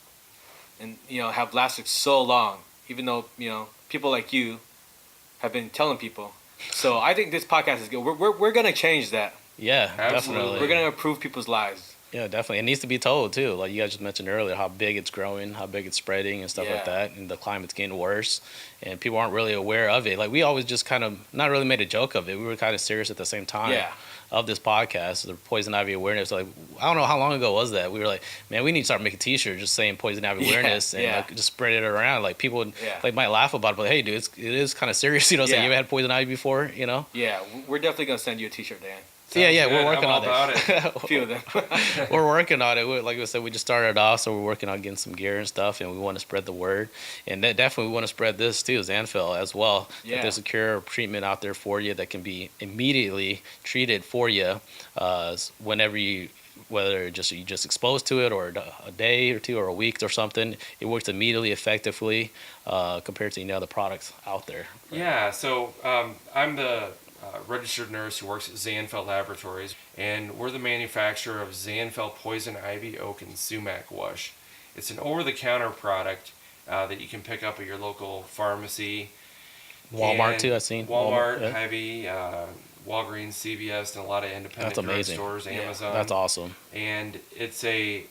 Speaker 1: and have lasted so long, even though people like you have been telling people. So I think this podcast is good. We're gonna change that.
Speaker 2: Yeah,
Speaker 3: Absolutely.
Speaker 2: definitely.
Speaker 1: We're gonna improve people's lives.
Speaker 2: Yeah, definitely. It needs to be told too. Like you guys just mentioned earlier, how big it's growing, how big it's spreading, and stuff like
Speaker 1: Yeah.
Speaker 2: that. And the climate's getting worse, and people aren't really aware of it. Like we always just kind of not really made a joke of it. We were kind of serious at the same time.
Speaker 1: Yeah.
Speaker 2: Of this podcast, the poison ivy awareness. Like I don't know how long ago was that. We were like, man, we need to start making T-shirts just saying poison ivy
Speaker 1: Yeah,
Speaker 2: awareness and
Speaker 1: yeah.
Speaker 2: like, just spread it around. Like people would,
Speaker 1: Yeah.
Speaker 2: like might laugh about it, but hey, dude, it is kind of serious. You know, saying
Speaker 1: Yeah.
Speaker 2: you ever had poison ivy before? You know?
Speaker 1: Yeah, we're definitely gonna send you a T-shirt, Dan.
Speaker 2: Yeah,
Speaker 3: Good.
Speaker 2: we're working
Speaker 3: I'm
Speaker 2: on
Speaker 3: all
Speaker 2: it.
Speaker 3: about
Speaker 1: A few of them.
Speaker 2: We're working on it. Like I said, we just started off, so we're working on getting some gear and stuff, and we want to spread the word. And that definitely we want to spread this too, Zanfil as well.
Speaker 1: Yeah.
Speaker 2: That there's a cure or treatment out there for you that can be immediately treated for you whenever you, whether you just exposed to it or a day or two or a week or something. It works immediately, effectively compared to other products out there.
Speaker 3: Yeah, so I'm the registered nurse who works at Zanfeld Laboratories, and we're the manufacturer of Zanfeld Poison Ivy, Oak, and Sumac Wash. It's an over-the-counter product that you can pick up at your local pharmacy.
Speaker 2: Walmart
Speaker 3: and
Speaker 2: too, I've seen.
Speaker 3: Walmart,
Speaker 2: yeah.
Speaker 3: Hy-Vee, Walgreens, CVS, and a lot of independent
Speaker 2: That's amazing.
Speaker 3: drugstores,
Speaker 1: Yeah,
Speaker 3: Amazon.
Speaker 2: That's awesome.
Speaker 3: And it's a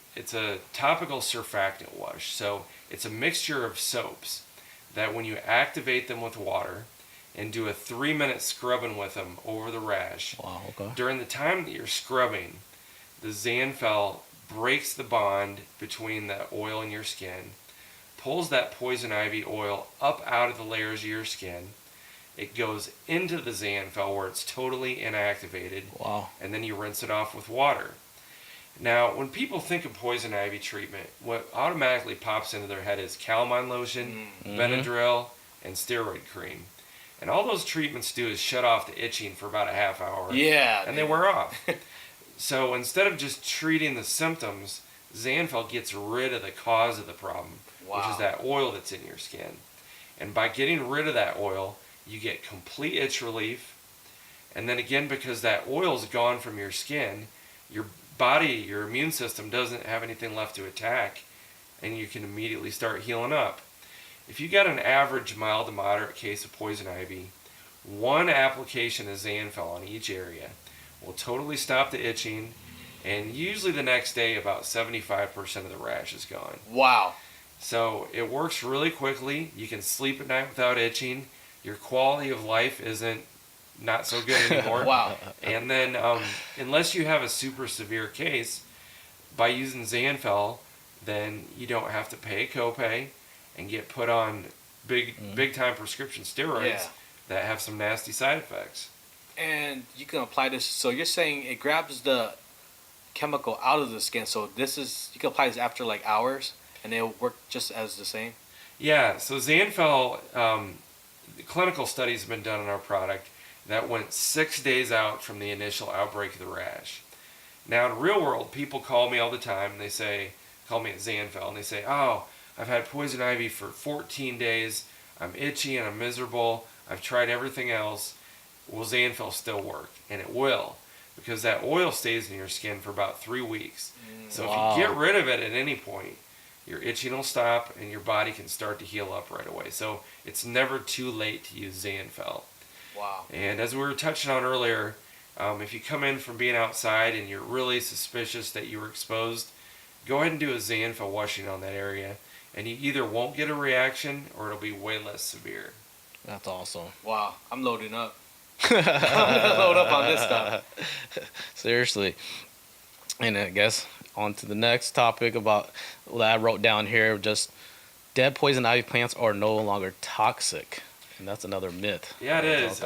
Speaker 3: topical surfactant wash. So it's a mixture of soaps that when you activate them with water and do a 3-minute scrubbing with them over the rash,
Speaker 2: Wow. Okay.
Speaker 3: during the time that you're scrubbing, the Zanfel breaks the bond between the oil in your skin, pulls that poison ivy oil up out of the layers of your skin. It goes into the Zanfel where it's totally inactivated,
Speaker 2: Wow.
Speaker 3: and then you rinse it off with water. Now, when people think of poison ivy treatment, what automatically pops into their head is calamine lotion, Benadryl, and steroid cream. And all those treatments do is shut off the itching for about a half hour.
Speaker 1: Yeah.
Speaker 3: And they wear off. So instead of just treating the symptoms, Zanfel gets rid of the cause of the problem, which
Speaker 1: Wow.
Speaker 3: is that oil that's in your skin. And by getting rid of that oil, you get complete itch relief. And then again, because that oil's gone from your skin, your body, your immune system doesn't have anything left to attack, and you can immediately start healing up. If you got an average mild to moderate case of poison ivy, one application of Zanfel on each area will totally stop the itching, and usually the next day about 75% of the rash is gone.
Speaker 1: Wow.
Speaker 3: So it works really quickly. You can sleep at night without itching. Your quality of life isn't not so good anymore.
Speaker 1: Wow.
Speaker 3: And then unless you have a super severe case, by using Zanfel, then you don't have to pay a copay and get put on big time prescription steroids
Speaker 1: Yeah.
Speaker 3: that have some nasty side effects.
Speaker 1: And you can apply this. So you're saying it grabs the chemical out of the skin. So you can apply this after like hours, and it'll work just as the same.
Speaker 3: Yeah, so Zanfel, the clinical studies have been done on our product that went 6 days out from the initial outbreak of the rash. Now in real world, people call me all the time, and call me at Zanfel, and they say, oh, I've had poison ivy for 14 days, I'm itchy and I'm miserable, I've tried everything else. Will Zanfel still work? And it will, because that oil stays in your skin for about 3 weeks. So
Speaker 2: Wow.
Speaker 3: if you get rid of it at any point, your itching will stop and your body can start to heal up right away. So it's never too late to use Zanfel.
Speaker 1: Wow.
Speaker 3: And as we were touching on earlier, if you come in from being outside and you're really suspicious that you were exposed, go ahead and do a Zanfel washing on that area, and you either won't get a reaction or it'll be way less severe.
Speaker 2: That's awesome.
Speaker 1: Wow. I'm loading up. I'm gonna load up on this stuff.
Speaker 2: Seriously. And I guess on to the next topic about what I wrote down here, just dead poison ivy plants are no longer toxic. And that's another myth.
Speaker 3: Yeah, it is.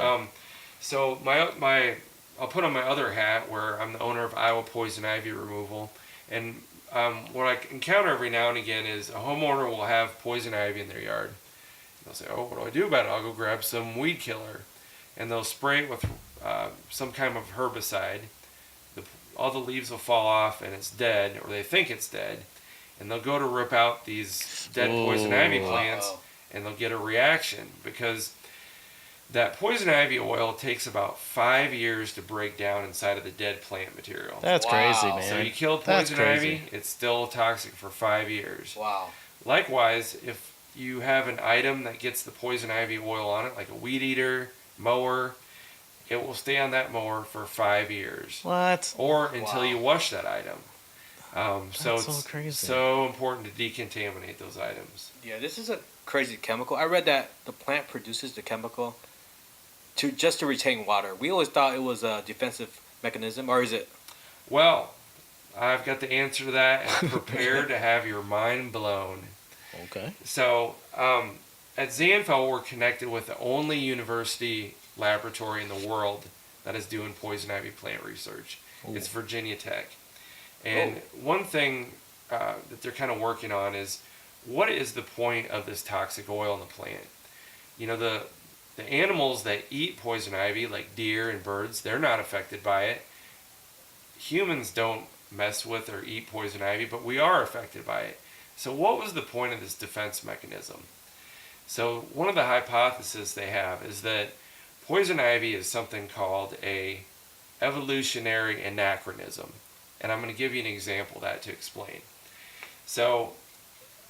Speaker 3: So my I'll put on my other hat where I'm the owner of Iowa Poison Ivy Removal, and what I encounter every now and again is a homeowner will have poison ivy in their yard. They'll say, "Oh, what do I do about it? I'll go grab some weed killer," and they'll spray it with some kind of herbicide. The, all the leaves will fall off and it's dead, or they think it's dead, and they'll go to rip out these dead poison ivy plants, and they'll get a reaction because that poison ivy oil takes about 5 years to break down inside of the dead plant material.
Speaker 2: That's crazy, man.
Speaker 3: So you kill poison ivy, it's still toxic for 5 years.
Speaker 1: Wow.
Speaker 3: Likewise, if you have an item that gets the poison ivy oil on it, like a weed eater, mower, it will stay on that mower for 5 years.
Speaker 2: What?
Speaker 3: Or until you wash that item. So
Speaker 2: That's
Speaker 3: it's
Speaker 2: so crazy.
Speaker 3: so important to decontaminate those items.
Speaker 1: Yeah, this is a crazy chemical. I read that the plant produces the chemical just to retain water. We always thought it was a defensive mechanism, or is it?
Speaker 3: Well, I've got the answer to that and prepare to have your mind blown.
Speaker 2: Okay.
Speaker 3: So, at Zanfel, we're connected with the only university laboratory in the world that is doing poison ivy plant research.
Speaker 2: Ooh.
Speaker 3: It's Virginia Tech. And one thing that they're kind of working on is, what is the point of this toxic oil in the plant? You know, the animals that eat poison ivy, like deer and birds, they're not affected by it. Humans don't mess with or eat poison ivy, but we are affected by it. So what was the point of this defense mechanism? So one of the hypotheses they have is that poison ivy is something called a evolutionary anachronism. And I'm going to give you an example of that to explain. So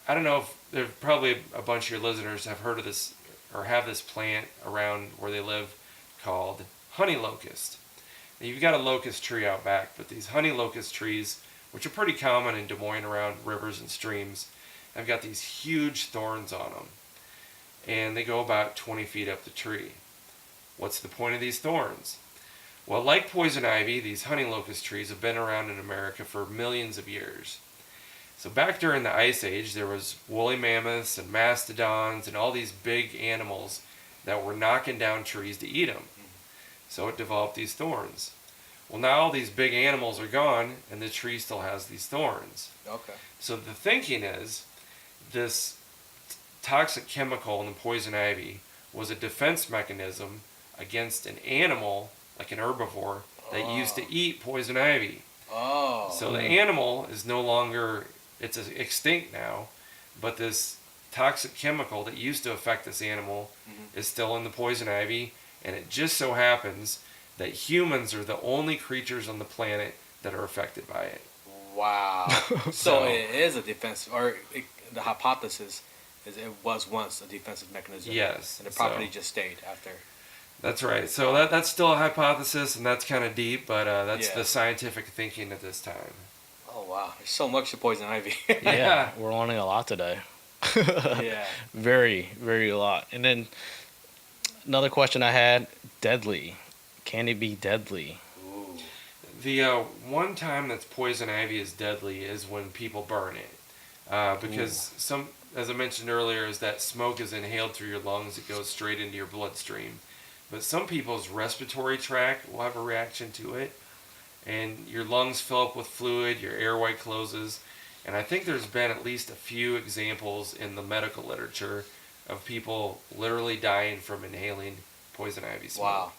Speaker 3: I don't know if there's probably a bunch of your listeners have heard of this or have this plant around where they live called honey locust. Now, you've got a locust tree out back, but these honey locust trees, which are pretty common in Des Moines around rivers and streams, have got these huge thorns on them. And they go about 20 feet up the tree. What's the point of these thorns? Well, like poison ivy, these honey locust trees have been around in America for millions of years. So back during the Ice Age, there was woolly mammoths and mastodons and all these big animals that were knocking down trees to eat them. So it developed these thorns. Well, now all these big animals are gone, and the tree still has these thorns.
Speaker 1: Okay.
Speaker 3: So the thinking is, this toxic chemical in the poison ivy was a defense mechanism against an animal, like an herbivore, that used to eat poison ivy.
Speaker 1: Oh.
Speaker 3: So the animal is no longer, it's extinct now, but this toxic chemical that used to affect this animal is still in the poison ivy, and it just so happens that humans are the only creatures on the planet that are affected by it.
Speaker 1: Wow. So it is a defense, or the hypothesis is it was once a defensive mechanism.
Speaker 3: Yes.
Speaker 1: And the property just stayed after.
Speaker 3: That's right. So that's still a hypothesis, and that's kind of deep, but that's
Speaker 1: Yeah.
Speaker 3: the scientific thinking at this time.
Speaker 1: Oh wow, there's so much to poison ivy.
Speaker 2: Yeah, we're learning a lot today.
Speaker 1: Yeah.
Speaker 2: Very, very a lot. And then another question I had: deadly? Can it be deadly?
Speaker 1: Ooh.
Speaker 3: The one time that poison ivy is deadly is when people burn it, because as I mentioned earlier, is that smoke is inhaled through your lungs, it goes straight into your bloodstream. But some people's respiratory tract will have a reaction to it, and your lungs fill up with fluid, your airway closes, and I think there's been at least a few examples in the medical literature of people literally dying from inhaling poison ivy smoke.
Speaker 1: Wow.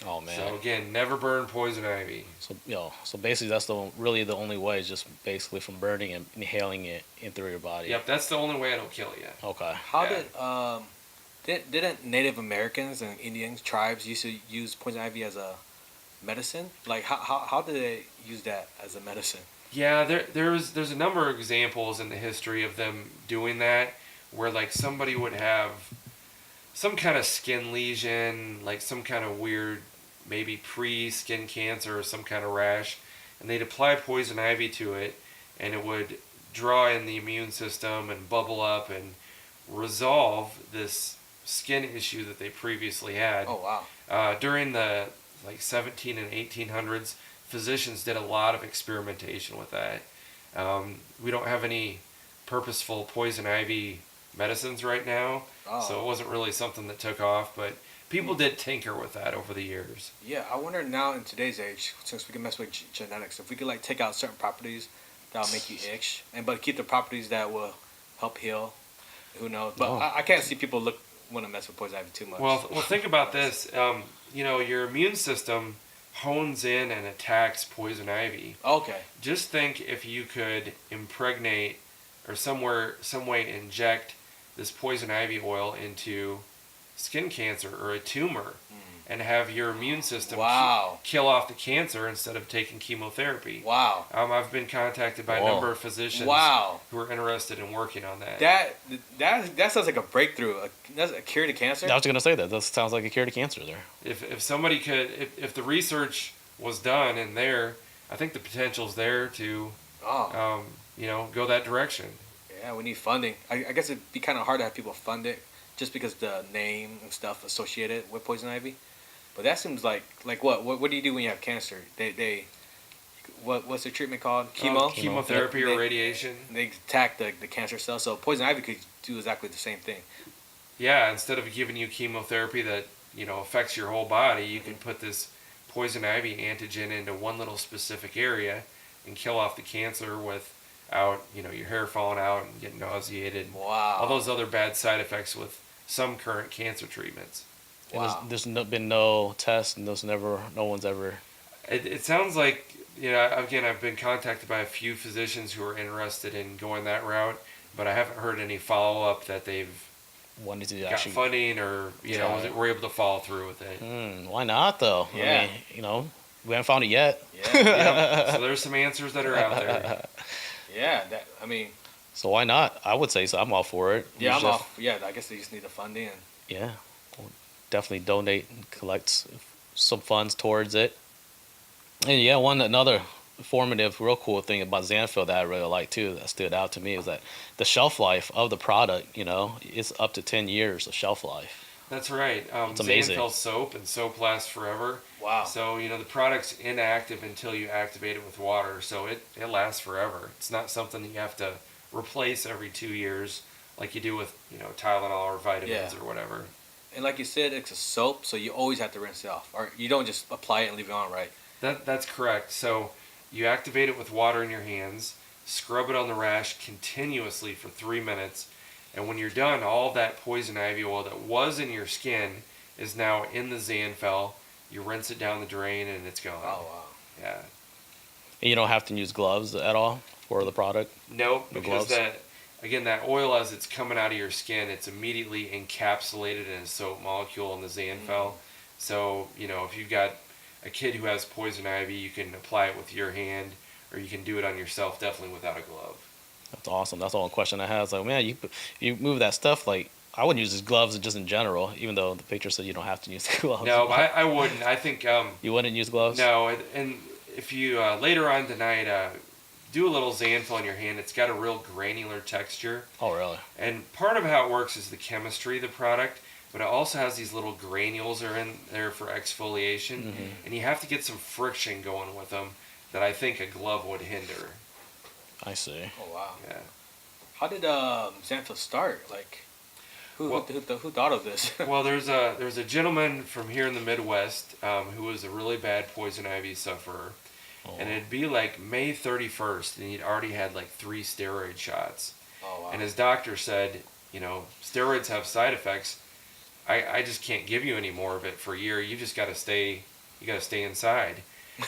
Speaker 2: Oh man.
Speaker 3: So again, never burn poison ivy.
Speaker 2: So basically that's really the only way is just basically from burning and inhaling it in through your body.
Speaker 3: Yep, that's the only way it'll kill you.
Speaker 2: Okay.
Speaker 1: How
Speaker 3: Yeah.
Speaker 1: didn't Native Americans and Indian tribes used to use poison ivy as a medicine? Like how did they use that as a medicine?
Speaker 3: Yeah, there's a number of examples in the history of them doing that, where like somebody would have some kind of skin lesion, like some kind of weird, maybe pre-skin cancer or some kind of rash, and they'd apply poison ivy to it, and it would draw in the immune system and bubble up and resolve this skin issue that they previously had.
Speaker 1: Oh wow.
Speaker 3: During the like 17 and 1800s, physicians did a lot of experimentation with that. We don't have any purposeful poison ivy medicines right now, so it wasn't really something that took off. But people did tinker with that over the years.
Speaker 1: Yeah, I wonder now in today's age, since we can mess with genetics, if we could like take out certain properties that'll make you itch, and but keep the properties that will help heal. Who knows? But
Speaker 2: Oh.
Speaker 1: I can't see people want to mess with poison ivy too much.
Speaker 3: Well, think about this. You know, your immune system hones in and attacks poison ivy.
Speaker 1: Okay.
Speaker 3: Just think if you could impregnate or some way inject this poison ivy oil into skin cancer or a tumor and have your immune system
Speaker 1: Wow.
Speaker 3: kill off the cancer instead of taking chemotherapy.
Speaker 1: Wow.
Speaker 3: I've been contacted by a
Speaker 2: Whoa.
Speaker 3: number of physicians
Speaker 1: Wow.
Speaker 3: who are interested in working on that.
Speaker 1: That sounds like a breakthrough. That's a cure to cancer.
Speaker 2: I was gonna say that. That sounds like a cure to cancer there.
Speaker 3: If somebody could, if the research was done and there, I think the potential's there to,
Speaker 1: Oh.
Speaker 3: you know, go that direction.
Speaker 1: Yeah, we need funding. I guess it'd be kind of hard to have people fund it just because the name and stuff associated with poison ivy. But that seems like what do you do when you have cancer? What's the treatment called? Chemo.
Speaker 3: Chemotherapy or radiation.
Speaker 1: They attack the cancer cells. So poison ivy could do exactly the same thing.
Speaker 3: Yeah, instead of giving you chemotherapy that, you know, affects your whole body, you can put this poison ivy antigen into one little specific area and kill off the cancer without, you know, your hair falling out and getting nauseated.
Speaker 1: Wow.
Speaker 3: All those other bad side effects with some current cancer treatments.
Speaker 2: And
Speaker 1: Wow.
Speaker 2: there's been no test, and no one's ever.
Speaker 3: It sounds like, you know, again, I've been contacted by a few physicians who are interested in going that route, but I haven't heard any follow-up that they've
Speaker 2: wanted to
Speaker 3: got
Speaker 2: actually.
Speaker 3: funding or, you know, were able to follow through with it.
Speaker 2: Why not though?
Speaker 1: Yeah.
Speaker 2: I mean, you know, we haven't found it yet.
Speaker 1: Yeah.
Speaker 3: Yep. So there's some answers that are out there.
Speaker 1: Yeah.
Speaker 2: So why not? I would say so. I'm all for it.
Speaker 1: Yeah.
Speaker 2: It's
Speaker 1: I'm
Speaker 2: just-
Speaker 1: off. Yeah. I guess they just need the funding. And
Speaker 2: Yeah, we'll definitely donate and collect some funds towards it. And yeah, another informative, real cool thing about Xanthil that I really like too, that stood out to me, is that the shelf life of the product, you know, is up to 10 years of shelf life.
Speaker 3: That's right.
Speaker 2: It's amazing.
Speaker 3: Xanthil soap and soap lasts forever.
Speaker 1: wow.
Speaker 3: So, you know, the product's inactive until you activate it with water. So it lasts forever. It's not something that you have to replace every 2 years like you do with, you know, Tylenol or vitamins
Speaker 1: Yeah.
Speaker 3: or whatever.
Speaker 1: And like you said, it's a soap, so you always have to rinse it off, or you don't just apply it and leave it on, right?
Speaker 3: That's correct. So you activate it with water in your hands, scrub it on the rash continuously for 3 minutes, and when you're done, all that poison ivy oil that was in your skin is now in the Xanthil. You rinse it down the drain and it's gone.
Speaker 1: Oh wow.
Speaker 3: Yeah.
Speaker 2: And you don't have to use gloves at all for the product.
Speaker 3: No,
Speaker 2: The
Speaker 3: because
Speaker 2: gloves?
Speaker 3: that oil as it's coming out of your skin, it's immediately encapsulated in a soap molecule in the Xanthil. So, you know, if you've got a kid who has poison ivy, you can apply it with your hand, or you can do it on yourself, definitely without a glove.
Speaker 2: That's awesome. That's the only question I had. It's like, man, you move that stuff, like, I wouldn't use these gloves just in general, even though the picture said you don't have to use the gloves.
Speaker 3: No, I wouldn't. I think
Speaker 2: You wouldn't use gloves?
Speaker 3: no, and if you later on tonight do a little Xanthil in your hand, it's got a real granular texture.
Speaker 2: Oh, really?
Speaker 3: And part of how it works is the chemistry of the product, but it also has these little granules are in there for exfoliation, and you have to get some friction going with them that I think a glove would hinder.
Speaker 2: I see.
Speaker 1: Oh wow.
Speaker 3: Yeah.
Speaker 1: How did Xanthil start? Like, who thought of this?
Speaker 3: Well, there's a gentleman from here in the Midwest who was a really bad poison ivy sufferer, and it'd be like May 31st, and he'd already had like 3 steroid shots,
Speaker 1: Oh wow.
Speaker 3: and his doctor said, you know, steroids have side effects. I just can't give you any more of it for a year. You just got to stay. You got to stay inside.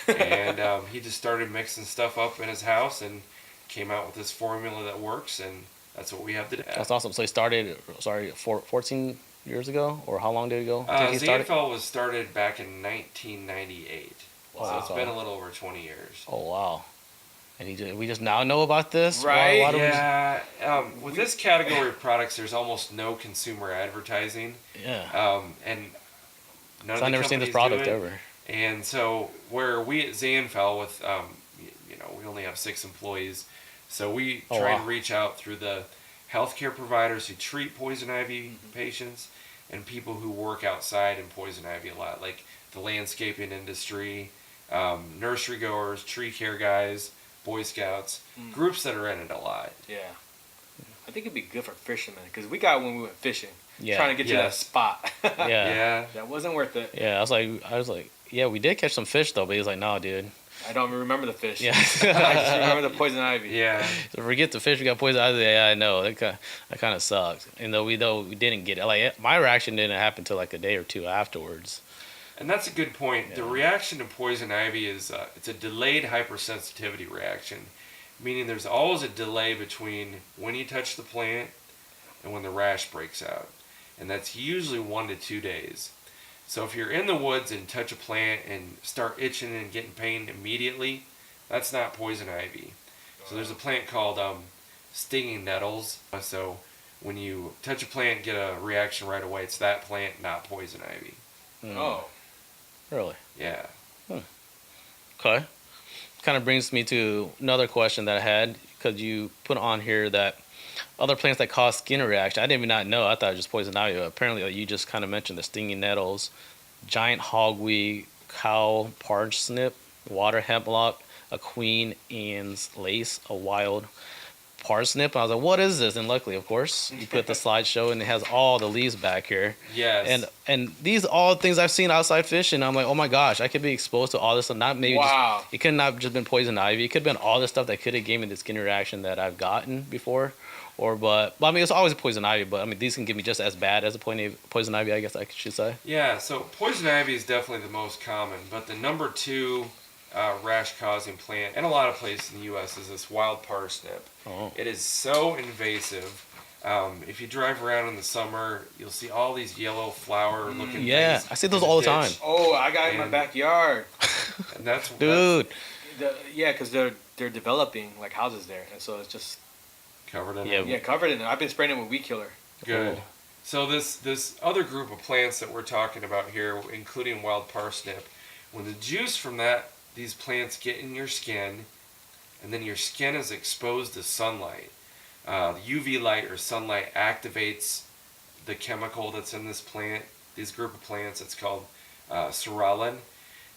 Speaker 3: And he just started mixing stuff up in his house and came out with this formula that works, and that's what we have today.
Speaker 2: That's awesome. So he started, 14 years ago? Or how long did it go? He started?
Speaker 3: Xanthil was started back in 1998.
Speaker 2: Wow.
Speaker 3: So it's been a little over 20 years.
Speaker 2: Oh, wow. And we just now know about this?
Speaker 1: Right,
Speaker 2: Why do we
Speaker 3: Yeah, with this category of products, there's almost no consumer advertising,
Speaker 2: yeah.
Speaker 3: and none
Speaker 2: So
Speaker 3: of
Speaker 2: I've
Speaker 3: the
Speaker 2: never seen this
Speaker 3: companies do
Speaker 2: product
Speaker 3: it.
Speaker 2: ever.
Speaker 3: And so where we at Xanthil with, you know, we only have 6 employees, so we
Speaker 2: Oh,
Speaker 3: try
Speaker 2: wow.
Speaker 3: and reach out through the healthcare providers who treat poison ivy patients and people who work outside in poison ivy a lot, like the landscaping industry, nursery goers, tree care guys, Boy Scouts, groups that are in it a lot.
Speaker 1: Yeah. I think it'd be good for fishermen because we got when we went fishing,
Speaker 2: Yeah.
Speaker 1: trying to get to that
Speaker 3: Yes.
Speaker 1: spot.
Speaker 2: Yeah.
Speaker 3: Yeah.
Speaker 1: That wasn't worth it.
Speaker 2: Yeah, I was like, yeah, we did catch some fish though, but he's like, no, dude.
Speaker 1: I don't remember the fish.
Speaker 2: Yeah.
Speaker 1: I just remember the poison ivy.
Speaker 3: Yeah.
Speaker 2: So forget the fish. We got poison. Yeah, I know. That kind of sucked. And though we didn't get it. Like my reaction didn't happen until like a day or two afterwards.
Speaker 3: And that's a good point.
Speaker 2: Yeah.
Speaker 3: The reaction to poison ivy is it's a delayed hypersensitivity reaction, meaning there's always a delay between when you touch the plant and when the rash breaks out, and that's usually 1 to 2 days. So if you're in the woods and touch a plant and start itching and getting pain immediately, that's not poison ivy. So there's a plant called stinging nettles. So when you touch a plant and get a reaction right away, it's that plant, not poison ivy.
Speaker 2: Mm.
Speaker 1: Oh.
Speaker 2: Really?
Speaker 3: Yeah.
Speaker 2: Okay. Kind of brings me to another question that I had because you put on here that other plants that cause skin reaction. I didn't even not know. I thought it was just poison ivy. But apparently, you just kind of mentioned the stinging nettles, giant hogweed, cow parsnip, water hemlock, a Queen Anne's lace, a wild parsnip. I was like, what is this? And luckily, of course, you put the slideshow and it has all the leaves back here.
Speaker 3: Yes.
Speaker 2: And these are all things I've seen outside fishing. I'm like, oh my gosh, I could be exposed to all this stuff. Not maybe
Speaker 1: Wow.
Speaker 2: just, it could not have just been poison ivy. It could have been all the stuff that could have gave me the skin reaction that I've gotten before. But I mean, it's always a poison ivy. But I mean, these can give me just as bad as a poison ivy, I guess I should say.
Speaker 3: Yeah, so poison ivy is definitely the most common, but the number 2 rash-causing plant in a lot of places in the U.S. is this wild parsnip.
Speaker 2: Oh.
Speaker 3: It is so invasive. If you drive around in the summer, you'll see all these yellow flower-looking
Speaker 2: Yeah,
Speaker 3: things
Speaker 2: I see those
Speaker 3: in
Speaker 2: all the
Speaker 3: ditch.
Speaker 2: time.
Speaker 1: Oh, I got it in my
Speaker 3: And-
Speaker 1: backyard.
Speaker 3: And that's
Speaker 2: Dude.
Speaker 1: Yeah, because they're developing like houses there, and so it's just
Speaker 3: covered in
Speaker 2: Yeah.
Speaker 3: it.
Speaker 1: covered in it. I've been spraying it with weed killer.
Speaker 3: Good.
Speaker 2: Oh.
Speaker 3: So this other group of plants that we're talking about here, including wild parsnip, when the juice from these plants get in your skin, and then your skin is exposed to sunlight, the UV light or sunlight activates the chemical that's in this plant, this group of plants. It's called psoralen,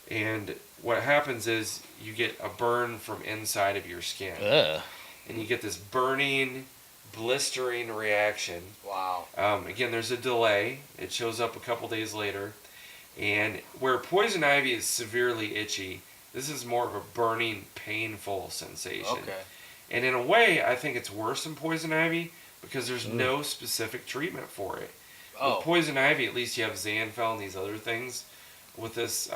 Speaker 3: and what happens is you get a burn from inside of your skin,
Speaker 2: Ugh.
Speaker 3: and you get this burning, blistering reaction.
Speaker 1: Wow.
Speaker 3: Again, there's a delay. It shows up a couple days later. And where poison ivy is severely itchy, this is more of a burning, painful sensation.
Speaker 1: Okay.
Speaker 3: And in a way, I think it's worse than poison ivy because there's no specific treatment for it.
Speaker 1: Oh.
Speaker 3: With poison ivy, at least you have Xanthal and these other things. With this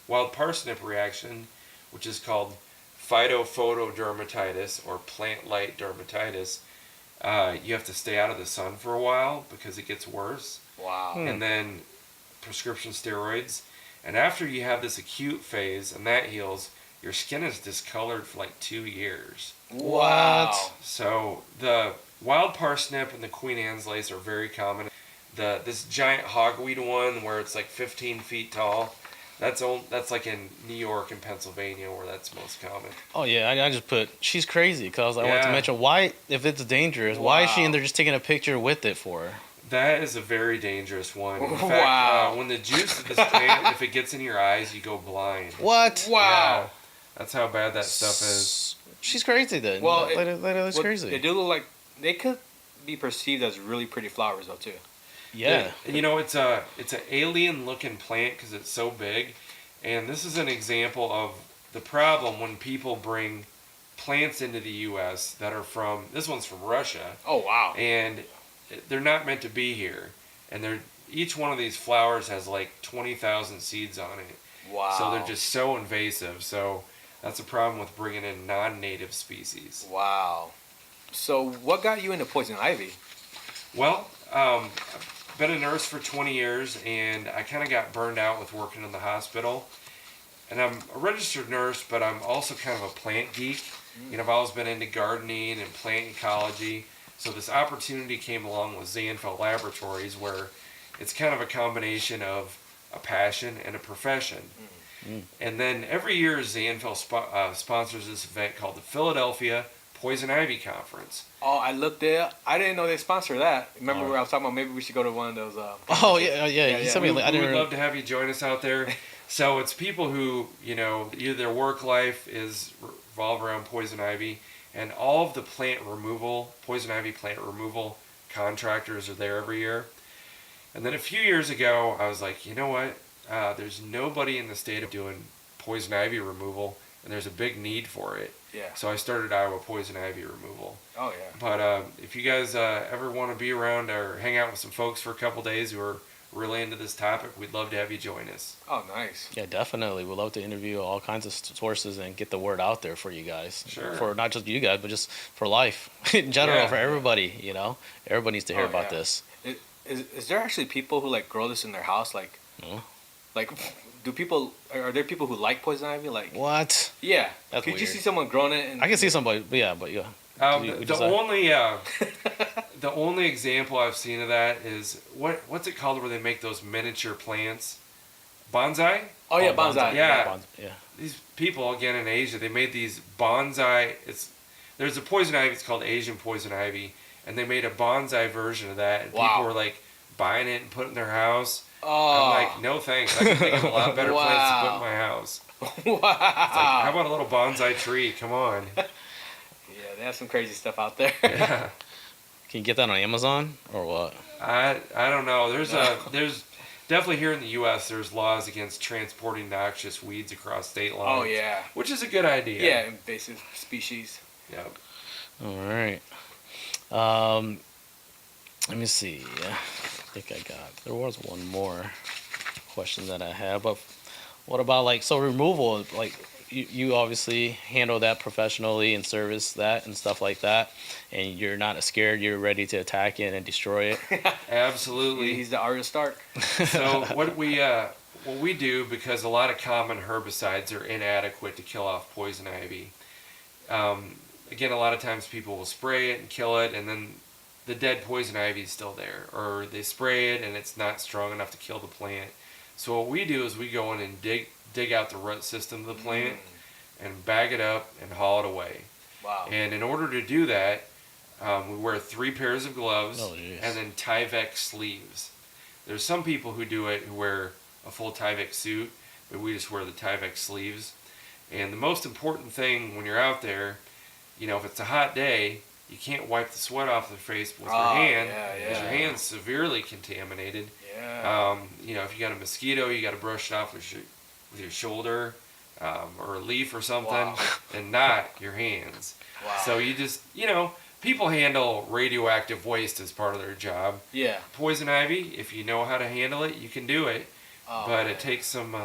Speaker 3: wild parsnip reaction, which is called phytophotodermatitis or plant light dermatitis, you have to stay out of the sun for a while because it gets worse.
Speaker 1: Wow.
Speaker 3: And then prescription steroids. And after you have this acute phase and that heals, your skin is discolored for like 2 years.
Speaker 1: Wow.
Speaker 3: So the wild parsnip and the Queen Anne's lace are very common. This giant hogweed one where it's like 15 feet tall, that's like in New York and Pennsylvania where that's most common.
Speaker 2: Oh yeah, I just put she's crazy because I want to
Speaker 3: Yeah.
Speaker 2: mention why if it's dangerous, why is she in
Speaker 1: Wow.
Speaker 2: there just taking a picture with it for?
Speaker 3: That is a very dangerous one. In fact,
Speaker 1: Wow.
Speaker 3: when the juice of this plant, if it gets in your eyes, you go blind.
Speaker 2: What?
Speaker 1: Wow.
Speaker 3: That's how bad that stuff is.
Speaker 2: She's crazy then.
Speaker 1: Well,
Speaker 2: that's
Speaker 1: Well,
Speaker 2: crazy.
Speaker 1: They do look like they could be perceived as really pretty flowers though too.
Speaker 2: Yeah.
Speaker 3: And, you know, it's an alien looking plant because it's so big, and this is an example of the problem when people bring plants into the U.S. that are from. This one's from Russia,
Speaker 1: Oh wow.
Speaker 3: and they're not meant to be here. And each one of these flowers has like 20,000 seeds on it.
Speaker 1: Wow.
Speaker 3: So they're just so invasive. So that's a problem with bringing in non-native species.
Speaker 1: Wow. So what got you into poison ivy?
Speaker 3: Well, I've been a nurse for 20 years, and I kind of got burned out with working in the hospital. And I'm a registered nurse, but I'm also kind of a plant geek. You know, I've always been into gardening and plant ecology. So this opportunity came along with Xanthal Laboratories, where it's kind of a combination of a passion and a profession. And then every year Xanthal sponsors this event called the Philadelphia Poison Ivy Conference.
Speaker 1: Oh, I looked there. I didn't know they sponsor that. Remember
Speaker 2: Oh.
Speaker 1: where I was talking about maybe we should go to one of those.
Speaker 2: Oh yeah.
Speaker 1: Yeah,
Speaker 2: You
Speaker 1: yeah.
Speaker 2: sent me.
Speaker 3: We
Speaker 2: I didn't.
Speaker 3: would love to have you join us out there. So it's people who, you know, either their work life is revolve around poison ivy, and all of the plant removal, poison ivy plant removal contractors are there every year. And then a few years ago, I was like, you know what? There's nobody in the state of doing poison ivy removal, and there's a big need for it.
Speaker 1: Yeah.
Speaker 3: So I started Iowa Poison Ivy Removal.
Speaker 1: Oh yeah.
Speaker 3: But if you guys ever want to be around or hang out with some folks for a couple days who are really into this topic, we'd love to have you join us.
Speaker 1: Oh, nice.
Speaker 2: Yeah, definitely. We'd love to interview all kinds of sources and get the word out there for you guys.
Speaker 3: Sure.
Speaker 2: For not just you guys, but just for life in general,
Speaker 3: Yeah.
Speaker 2: for everybody. You know, everybody needs to hear
Speaker 1: Oh,
Speaker 2: about
Speaker 1: yeah.
Speaker 2: this.
Speaker 1: Is there actually people who like grow this in their house? Like,
Speaker 2: No.
Speaker 1: like, are there people who like poison ivy? Like,
Speaker 2: What?
Speaker 1: yeah.
Speaker 2: That's
Speaker 1: Could you
Speaker 2: weird.
Speaker 1: see someone growing it? And
Speaker 2: I can see somebody, but yeah.
Speaker 3: The only example I've seen of that is what's it called where they make those miniature plants? Bonsai?
Speaker 1: Oh yeah, bonsai.
Speaker 3: Yeah.
Speaker 2: Yeah.
Speaker 3: These people again in Asia, they made these bonsai. There's a poison ivy. It's called Asian poison ivy, and they made a bonsai version of that. And
Speaker 1: Wow.
Speaker 3: people were like buying it and putting it in their house.
Speaker 1: Oh.
Speaker 3: I'm like, no thanks. I can think of a lot better plants to put in
Speaker 1: Wow.
Speaker 3: my house.
Speaker 1: Wow.
Speaker 3: It's like, how about a little bonsai tree? Come on.
Speaker 1: Yeah, they have some crazy stuff out there.
Speaker 3: Yeah.
Speaker 2: Can you get that on Amazon or what?
Speaker 3: I don't know. There's definitely here in the U.S. there's laws against transporting noxious weeds across state lines.
Speaker 1: Oh yeah.
Speaker 3: Which is a good idea.
Speaker 1: Yeah, invasive species.
Speaker 3: Yep.
Speaker 2: All right. Let me see. I think I got. There was one more question that I had, but what about like removal? Like you obviously handle that professionally and service that and stuff like that, and you're not scared. You're ready to attack it and destroy it.
Speaker 3: Absolutely.
Speaker 1: He's the Arya Stark.
Speaker 3: So what we do, because a lot of common herbicides are inadequate to kill off poison ivy. Again, a lot of times people will spray it and kill it, and then the dead poison ivy is still there, or they spray it and it's not strong enough to kill the plant. So what we do is we go in and dig out the root system of the plant and bag it up and haul it away.
Speaker 1: Wow.
Speaker 3: And in order to do that, we wear 3 pairs of gloves
Speaker 2: Oh, jeez.
Speaker 3: and then Tyvek sleeves. There's some people who do it who wear a full Tyvek suit, but we just wear the Tyvek sleeves. And the most important thing when you're out there, if it's a hot day, you can't wipe the sweat off the face with your hand because your hand's severely contaminated.
Speaker 1: Yeah.
Speaker 3: If you got a mosquito, you got to brush it off with your shoulder or a leaf or something,
Speaker 1: Wow.
Speaker 3: and not your hands.
Speaker 1: Wow.
Speaker 3: So you just, people handle radioactive waste as part of their job.
Speaker 1: Yeah.
Speaker 3: Poison ivy, if you know how to handle it, you can do it,
Speaker 1: Oh,
Speaker 3: but
Speaker 1: man.
Speaker 3: it takes some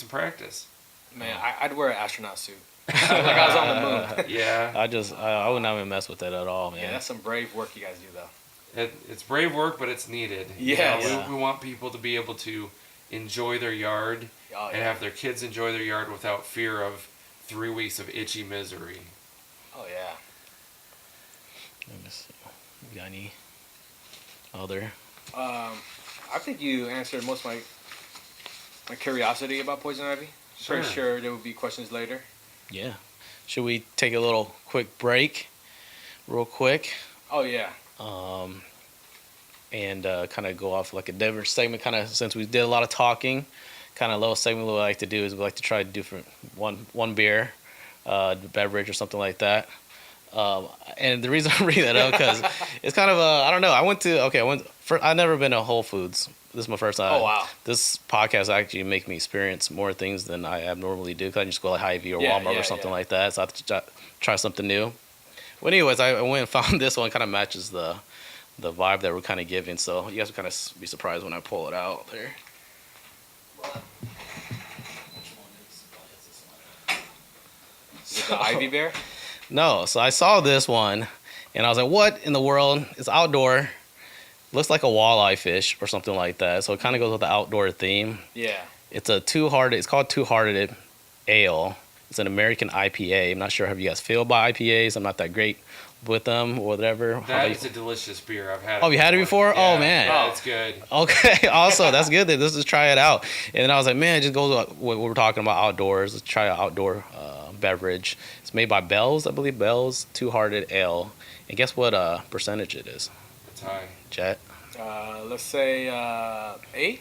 Speaker 3: practice.
Speaker 1: Man, I'd wear an astronaut suit. Like I was on the moon.
Speaker 3: Yeah.
Speaker 2: I would not even mess with that at all, man.
Speaker 1: Yeah, that's some brave work you guys do, though.
Speaker 3: It's brave work, but it's needed.
Speaker 1: Yes.
Speaker 2: Yeah.
Speaker 3: We want people to be able to enjoy their yard
Speaker 1: Oh,
Speaker 3: and
Speaker 1: yeah.
Speaker 3: have their kids enjoy their yard without fear of 3 weeks of itchy misery.
Speaker 1: Oh, yeah.
Speaker 2: Let me see. You got any other?
Speaker 1: I think you answered most of my curiosity about poison ivy. Pretty
Speaker 3: Sure.
Speaker 1: sure there will be questions later.
Speaker 2: Yeah. Should we take a little quick break, real quick,
Speaker 1: Oh, yeah.
Speaker 2: and kind of go off like a different segment? Kind of since we did a lot of talking, kind of little segment we like to do is we like to try different one beer, beverage or something like that. And the reason I'm bringing that up because it's kind of I don't know. I've never been to Whole Foods. This is my first time.
Speaker 1: Oh, wow.
Speaker 2: This podcast actually make me experience more things than I abnormally do. Cause I just go like Hy-Vee or
Speaker 1: Yeah,
Speaker 2: Walmart
Speaker 1: yeah,
Speaker 2: or something
Speaker 1: yeah.
Speaker 2: like that. So I have to try something new. Well, anyways, I went and found this one. Kind of matches the vibe that we're kind of giving. So you guys will kind of be surprised when I pull it out there.
Speaker 1: Is it the Ivy Bear?
Speaker 2: No, so I saw this one, and I was like, "What in the world? It's outdoor. Looks like a walleye fish or something like that." So it kind of goes with the outdoor theme.
Speaker 1: Yeah.
Speaker 2: It's a two-hearted. It's called Two-Hearted Ale. It's an American IPA. I'm not sure how you guys feel about IPAs. I'm not that great with them or whatever.
Speaker 3: That is a delicious beer. I've had it.
Speaker 2: Oh, you had it before?
Speaker 3: Yeah,
Speaker 2: Oh, man.
Speaker 3: Yeah, it's good.
Speaker 2: Okay, also that's good. Then let's just try it out. And then I was like, man, it just goes with what we're talking about outdoors. Let's try an outdoor beverage. It's made by Bell's, I believe. Bell's Two-Hearted Ale. And guess what percentage it is?
Speaker 3: It's high.
Speaker 2: Jet.
Speaker 1: Let's say 8.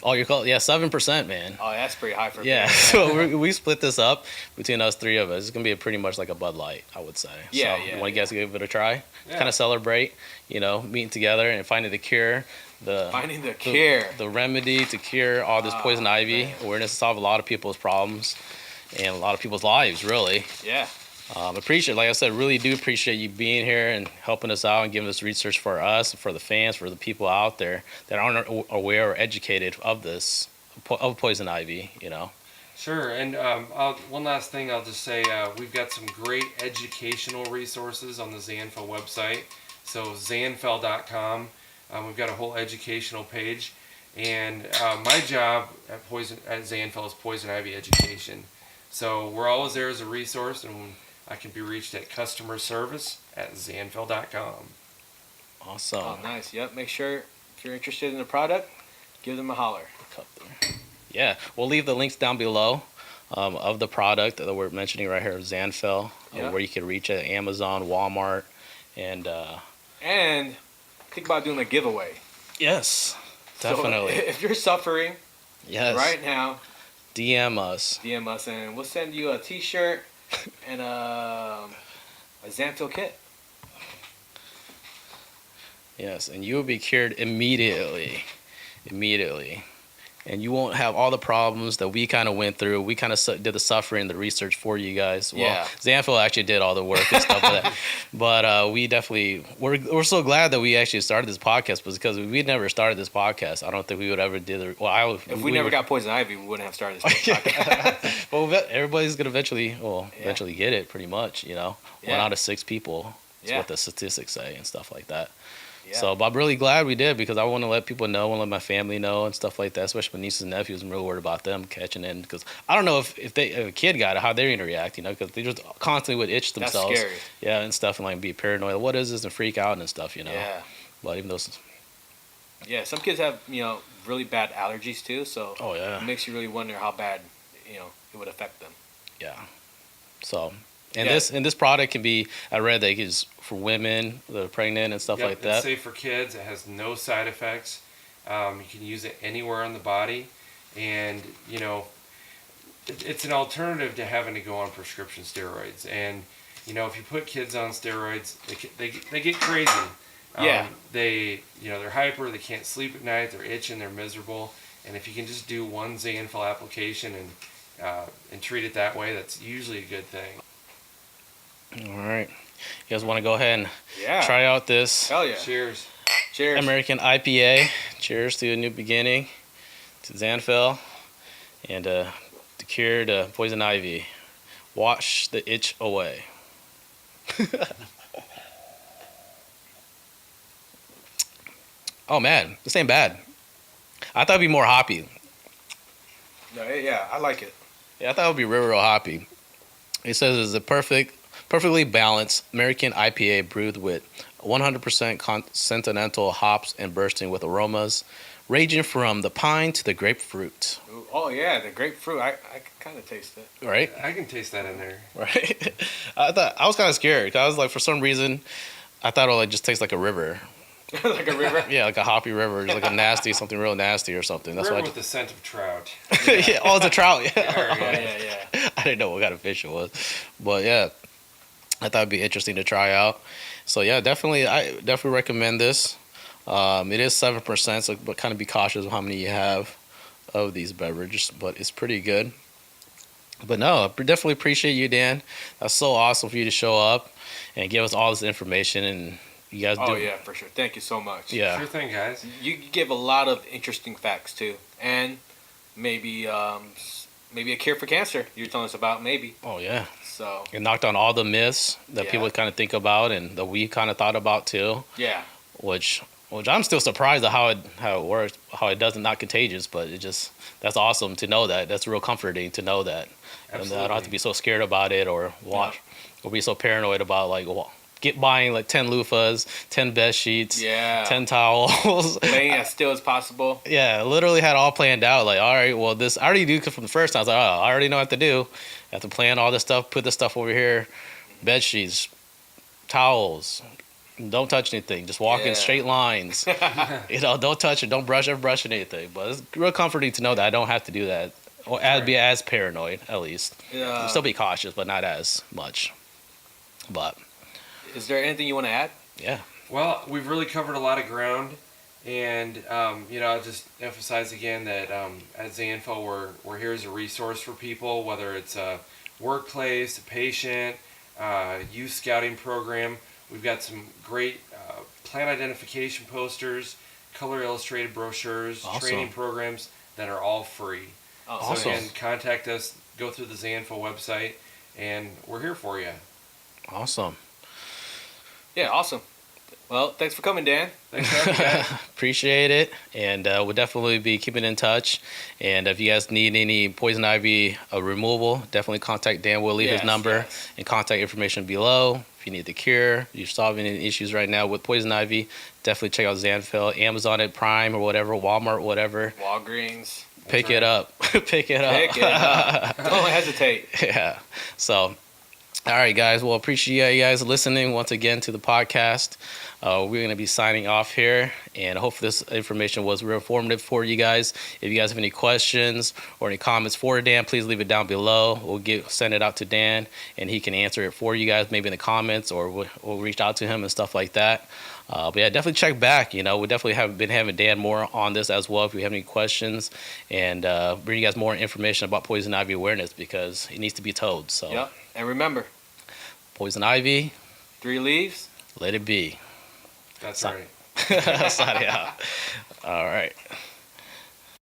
Speaker 2: Oh, you're called 7%, man.
Speaker 1: Oh, that's pretty high for a
Speaker 2: Yeah,
Speaker 1: beer.
Speaker 2: so we split this up between us three of us. It's gonna be pretty much like a Bud Light, I would say.
Speaker 1: Yeah,
Speaker 2: so,
Speaker 1: yeah,
Speaker 2: You want you
Speaker 1: yeah.
Speaker 2: guys to give it a try?
Speaker 3: Yeah.
Speaker 2: Kind of celebrate, meeting together and finding the cure,
Speaker 1: Finding the cure.
Speaker 2: the remedy to cure all this poison ivy.
Speaker 1: man.
Speaker 2: Awareness to solve a lot of people's problems and a lot of people's lives, really.
Speaker 1: Yeah.
Speaker 2: Appreciate, like I said, really do appreciate you being here and helping us out and giving us research for us, for the fans, for the people out there that aren't aware or educated of this, of poison ivy,
Speaker 3: Sure, and one last thing I'll just say, we've got some great educational resources on the Zanfel website. So zanfel.com, we've got a whole educational page, and my job at Zanfel is poison ivy education. So we're always there as a resource, and I can be reached at customer service at zanfel.com.
Speaker 2: Awesome.
Speaker 1: Oh, nice. Yep. Make sure if you're interested in the product, give them a holler.
Speaker 2: Yeah, we'll leave the links down below of the product that we're mentioning right here, Zanfel,
Speaker 1: Yeah.
Speaker 2: where you can reach it, Amazon, Walmart, and
Speaker 1: And think about doing a giveaway.
Speaker 2: yes, definitely.
Speaker 1: So if you're suffering
Speaker 2: Yes,
Speaker 1: right now,
Speaker 2: DM us.
Speaker 1: DM us and we'll send you a T-shirt and a Zanfil kit.
Speaker 2: Yes, and you will be cured immediately. And you won't have all the problems that we kind of went through. We kind of did the suffering, the research for you guys. Well,
Speaker 1: Yeah.
Speaker 2: Zanfil actually did all the work and stuff like that. But we definitely, we're so glad that we actually started this podcast, because if we'd never started this podcast, I don't think we would ever did it. Well,
Speaker 1: If we never got poison ivy, we wouldn't have started this podcast.
Speaker 2: well, everybody's going to eventually
Speaker 1: Yeah.
Speaker 2: get it, pretty much,
Speaker 1: Yeah.
Speaker 2: 1 out of 6 people is
Speaker 1: Yeah.
Speaker 2: what the statistics say and stuff like that.
Speaker 1: Yeah.
Speaker 2: So, but I'm really glad we did, because I want to let people know, I want to let my family know and stuff like that, especially my nieces and nephews. I'm really worried about them catching in, because I don't know if a kid got it, how they're going to react, because they just constantly would itch
Speaker 1: That's
Speaker 2: themselves.
Speaker 1: scary.
Speaker 2: Yeah, and stuff, and like be paranoid. What is this? And freak out and stuff,
Speaker 1: Yeah.
Speaker 2: But even though,
Speaker 1: Yeah. Some kids have really bad allergies too, so
Speaker 2: oh yeah,
Speaker 1: it makes you really wonder how bad it would affect them.
Speaker 2: yeah. So, and
Speaker 1: Yeah.
Speaker 2: this product can be, I read that it's for women that are pregnant and stuff
Speaker 3: Yep,
Speaker 2: like
Speaker 3: it's
Speaker 2: that.
Speaker 3: safe for kids. It has no side effects. You can use it anywhere on the body, and it's an alternative to having to go on prescription steroids. And if you put kids on steroids, they get crazy.
Speaker 1: Yeah.
Speaker 3: They're hyper. They can't sleep at night. They're itching. They're miserable. And if you can just do one Zanfil application and treat it that way, that's usually a good thing.
Speaker 2: All right, you guys want to go ahead and
Speaker 1: Yeah.
Speaker 2: try out this
Speaker 1: Hell yeah.
Speaker 3: Cheers.
Speaker 1: Cheers.
Speaker 2: American IPA. Cheers to a new beginning, to Zanfil, and to cure the poison ivy. Wash the itch away. Oh man, this ain't bad. I thought it'd be more hoppy.
Speaker 1: Yeah, I like it.
Speaker 2: Yeah, I thought it would be real hoppy. It says it's a perfectly balanced American IPA brewed with 100% continental hops and bursting with aromas, ranging from the pine to the grapefruit.
Speaker 1: Ooh, oh yeah, the grapefruit. I can kind of taste it.
Speaker 2: Right?
Speaker 3: I can taste that in there.
Speaker 2: Right? I was kind of scared, 'cause I was like, for some reason, I thought it would just taste like a river.
Speaker 1: Like a river.
Speaker 2: Yeah, like a hoppy river, just like a nasty, something real nasty or something. That's
Speaker 3: River
Speaker 2: why.
Speaker 3: with the scent of trout.
Speaker 2: Yeah. Oh, it's a trout. Yeah.
Speaker 1: Oh, yeah.
Speaker 2: I didn't know what kind of fish it was, but yeah, I thought it'd be interesting to try out. So yeah, I definitely recommend this. It is 7%, so but kind of be cautious of how many you have of these beverages, but it's pretty good. But no, I definitely appreciate you, Dan. That's so awesome for you to show up and give us all this information, and you guys do.
Speaker 1: Oh yeah, for sure. Thank you so much.
Speaker 2: Yeah.
Speaker 3: Sure thing, guys.
Speaker 1: You give a lot of interesting facts too, and maybe a cure for cancer. You're telling us about maybe.
Speaker 2: Oh yeah.
Speaker 1: So
Speaker 2: It knocked on all the myths that
Speaker 1: Yeah.
Speaker 2: people kind of think about and that we kind of thought about too,
Speaker 1: yeah,
Speaker 2: which I'm still surprised at how it works, how it doesn't not contagious, but that's awesome to know that. That's real comforting to know that. And I don't have to
Speaker 3: Absolutely.
Speaker 2: be so scared about it or be so paranoid about like buying like 10 loofahs, 10 bed sheets,
Speaker 1: yeah.
Speaker 2: 10 towels.
Speaker 1: Laying as still as possible.
Speaker 2: Yeah, literally had all planned out. Like, all right, well, this I already do from the first time. I was like, oh, I already know what to do. I have to plan all this stuff, put this stuff over here, bed sheets, towels, Don't touch anything. Just walk in
Speaker 1: Yeah.
Speaker 2: straight lines. Don't touch it. Don't brush anything. But it's real comforting to know that I don't have to do that. Or be as paranoid, at least.
Speaker 1: Yeah.
Speaker 2: Still be cautious, but not as much. But
Speaker 1: Is there anything you want to add?
Speaker 2: yeah.
Speaker 3: Well, we've really covered a lot of ground, and I'll just emphasize again that at Zanfo, we're here as a resource for people, whether it's a workplace, a patient, youth scouting program. We've got some great plant identification posters, color illustrated brochures,
Speaker 2: Awesome.
Speaker 3: training programs that are all free.
Speaker 1: Oh,
Speaker 3: So
Speaker 2: Awesome.
Speaker 3: again, contact us, go through the Zanfo website, and we're here for you.
Speaker 2: Awesome.
Speaker 1: yeah, awesome. Well, thanks for coming, Dan.
Speaker 3: Thanks for having me, guys.
Speaker 2: Appreciate it. And we'll definitely be keeping in touch. And if you guys need any poison ivy removal, definitely contact Dan. We'll leave his
Speaker 1: Yes,
Speaker 2: number
Speaker 1: yes.
Speaker 2: and contact information below. If you need the cure, you're solving any issues right now with poison ivy, definitely check out Zanfil, Amazon at Prime or whatever, Walmart, whatever.
Speaker 1: Walgreens.
Speaker 2: Pick it up. Pick it up.
Speaker 1: Pick it up. Don't hesitate.
Speaker 2: Yeah. So, all right, guys. Well, appreciate you guys listening once again to the podcast. We're going to be signing off here, and hopefully this information was real informative for you guys. If you guys have any questions or any comments for Dan, please leave it down below. We'll send it out to Dan, and he can answer it for you guys, maybe in the comments, or we'll reach out to him and stuff like that. But yeah, definitely check back. We definitely have been having Dan more on this as well if you have any questions, and bring you guys more information about poison ivy awareness, because it needs to be told. So,
Speaker 1: Yep. And remember,
Speaker 2: poison ivy,
Speaker 1: 3 leaves.
Speaker 2: let it be.
Speaker 3: That's
Speaker 2: So-
Speaker 3: right.
Speaker 2: Signing out. All right.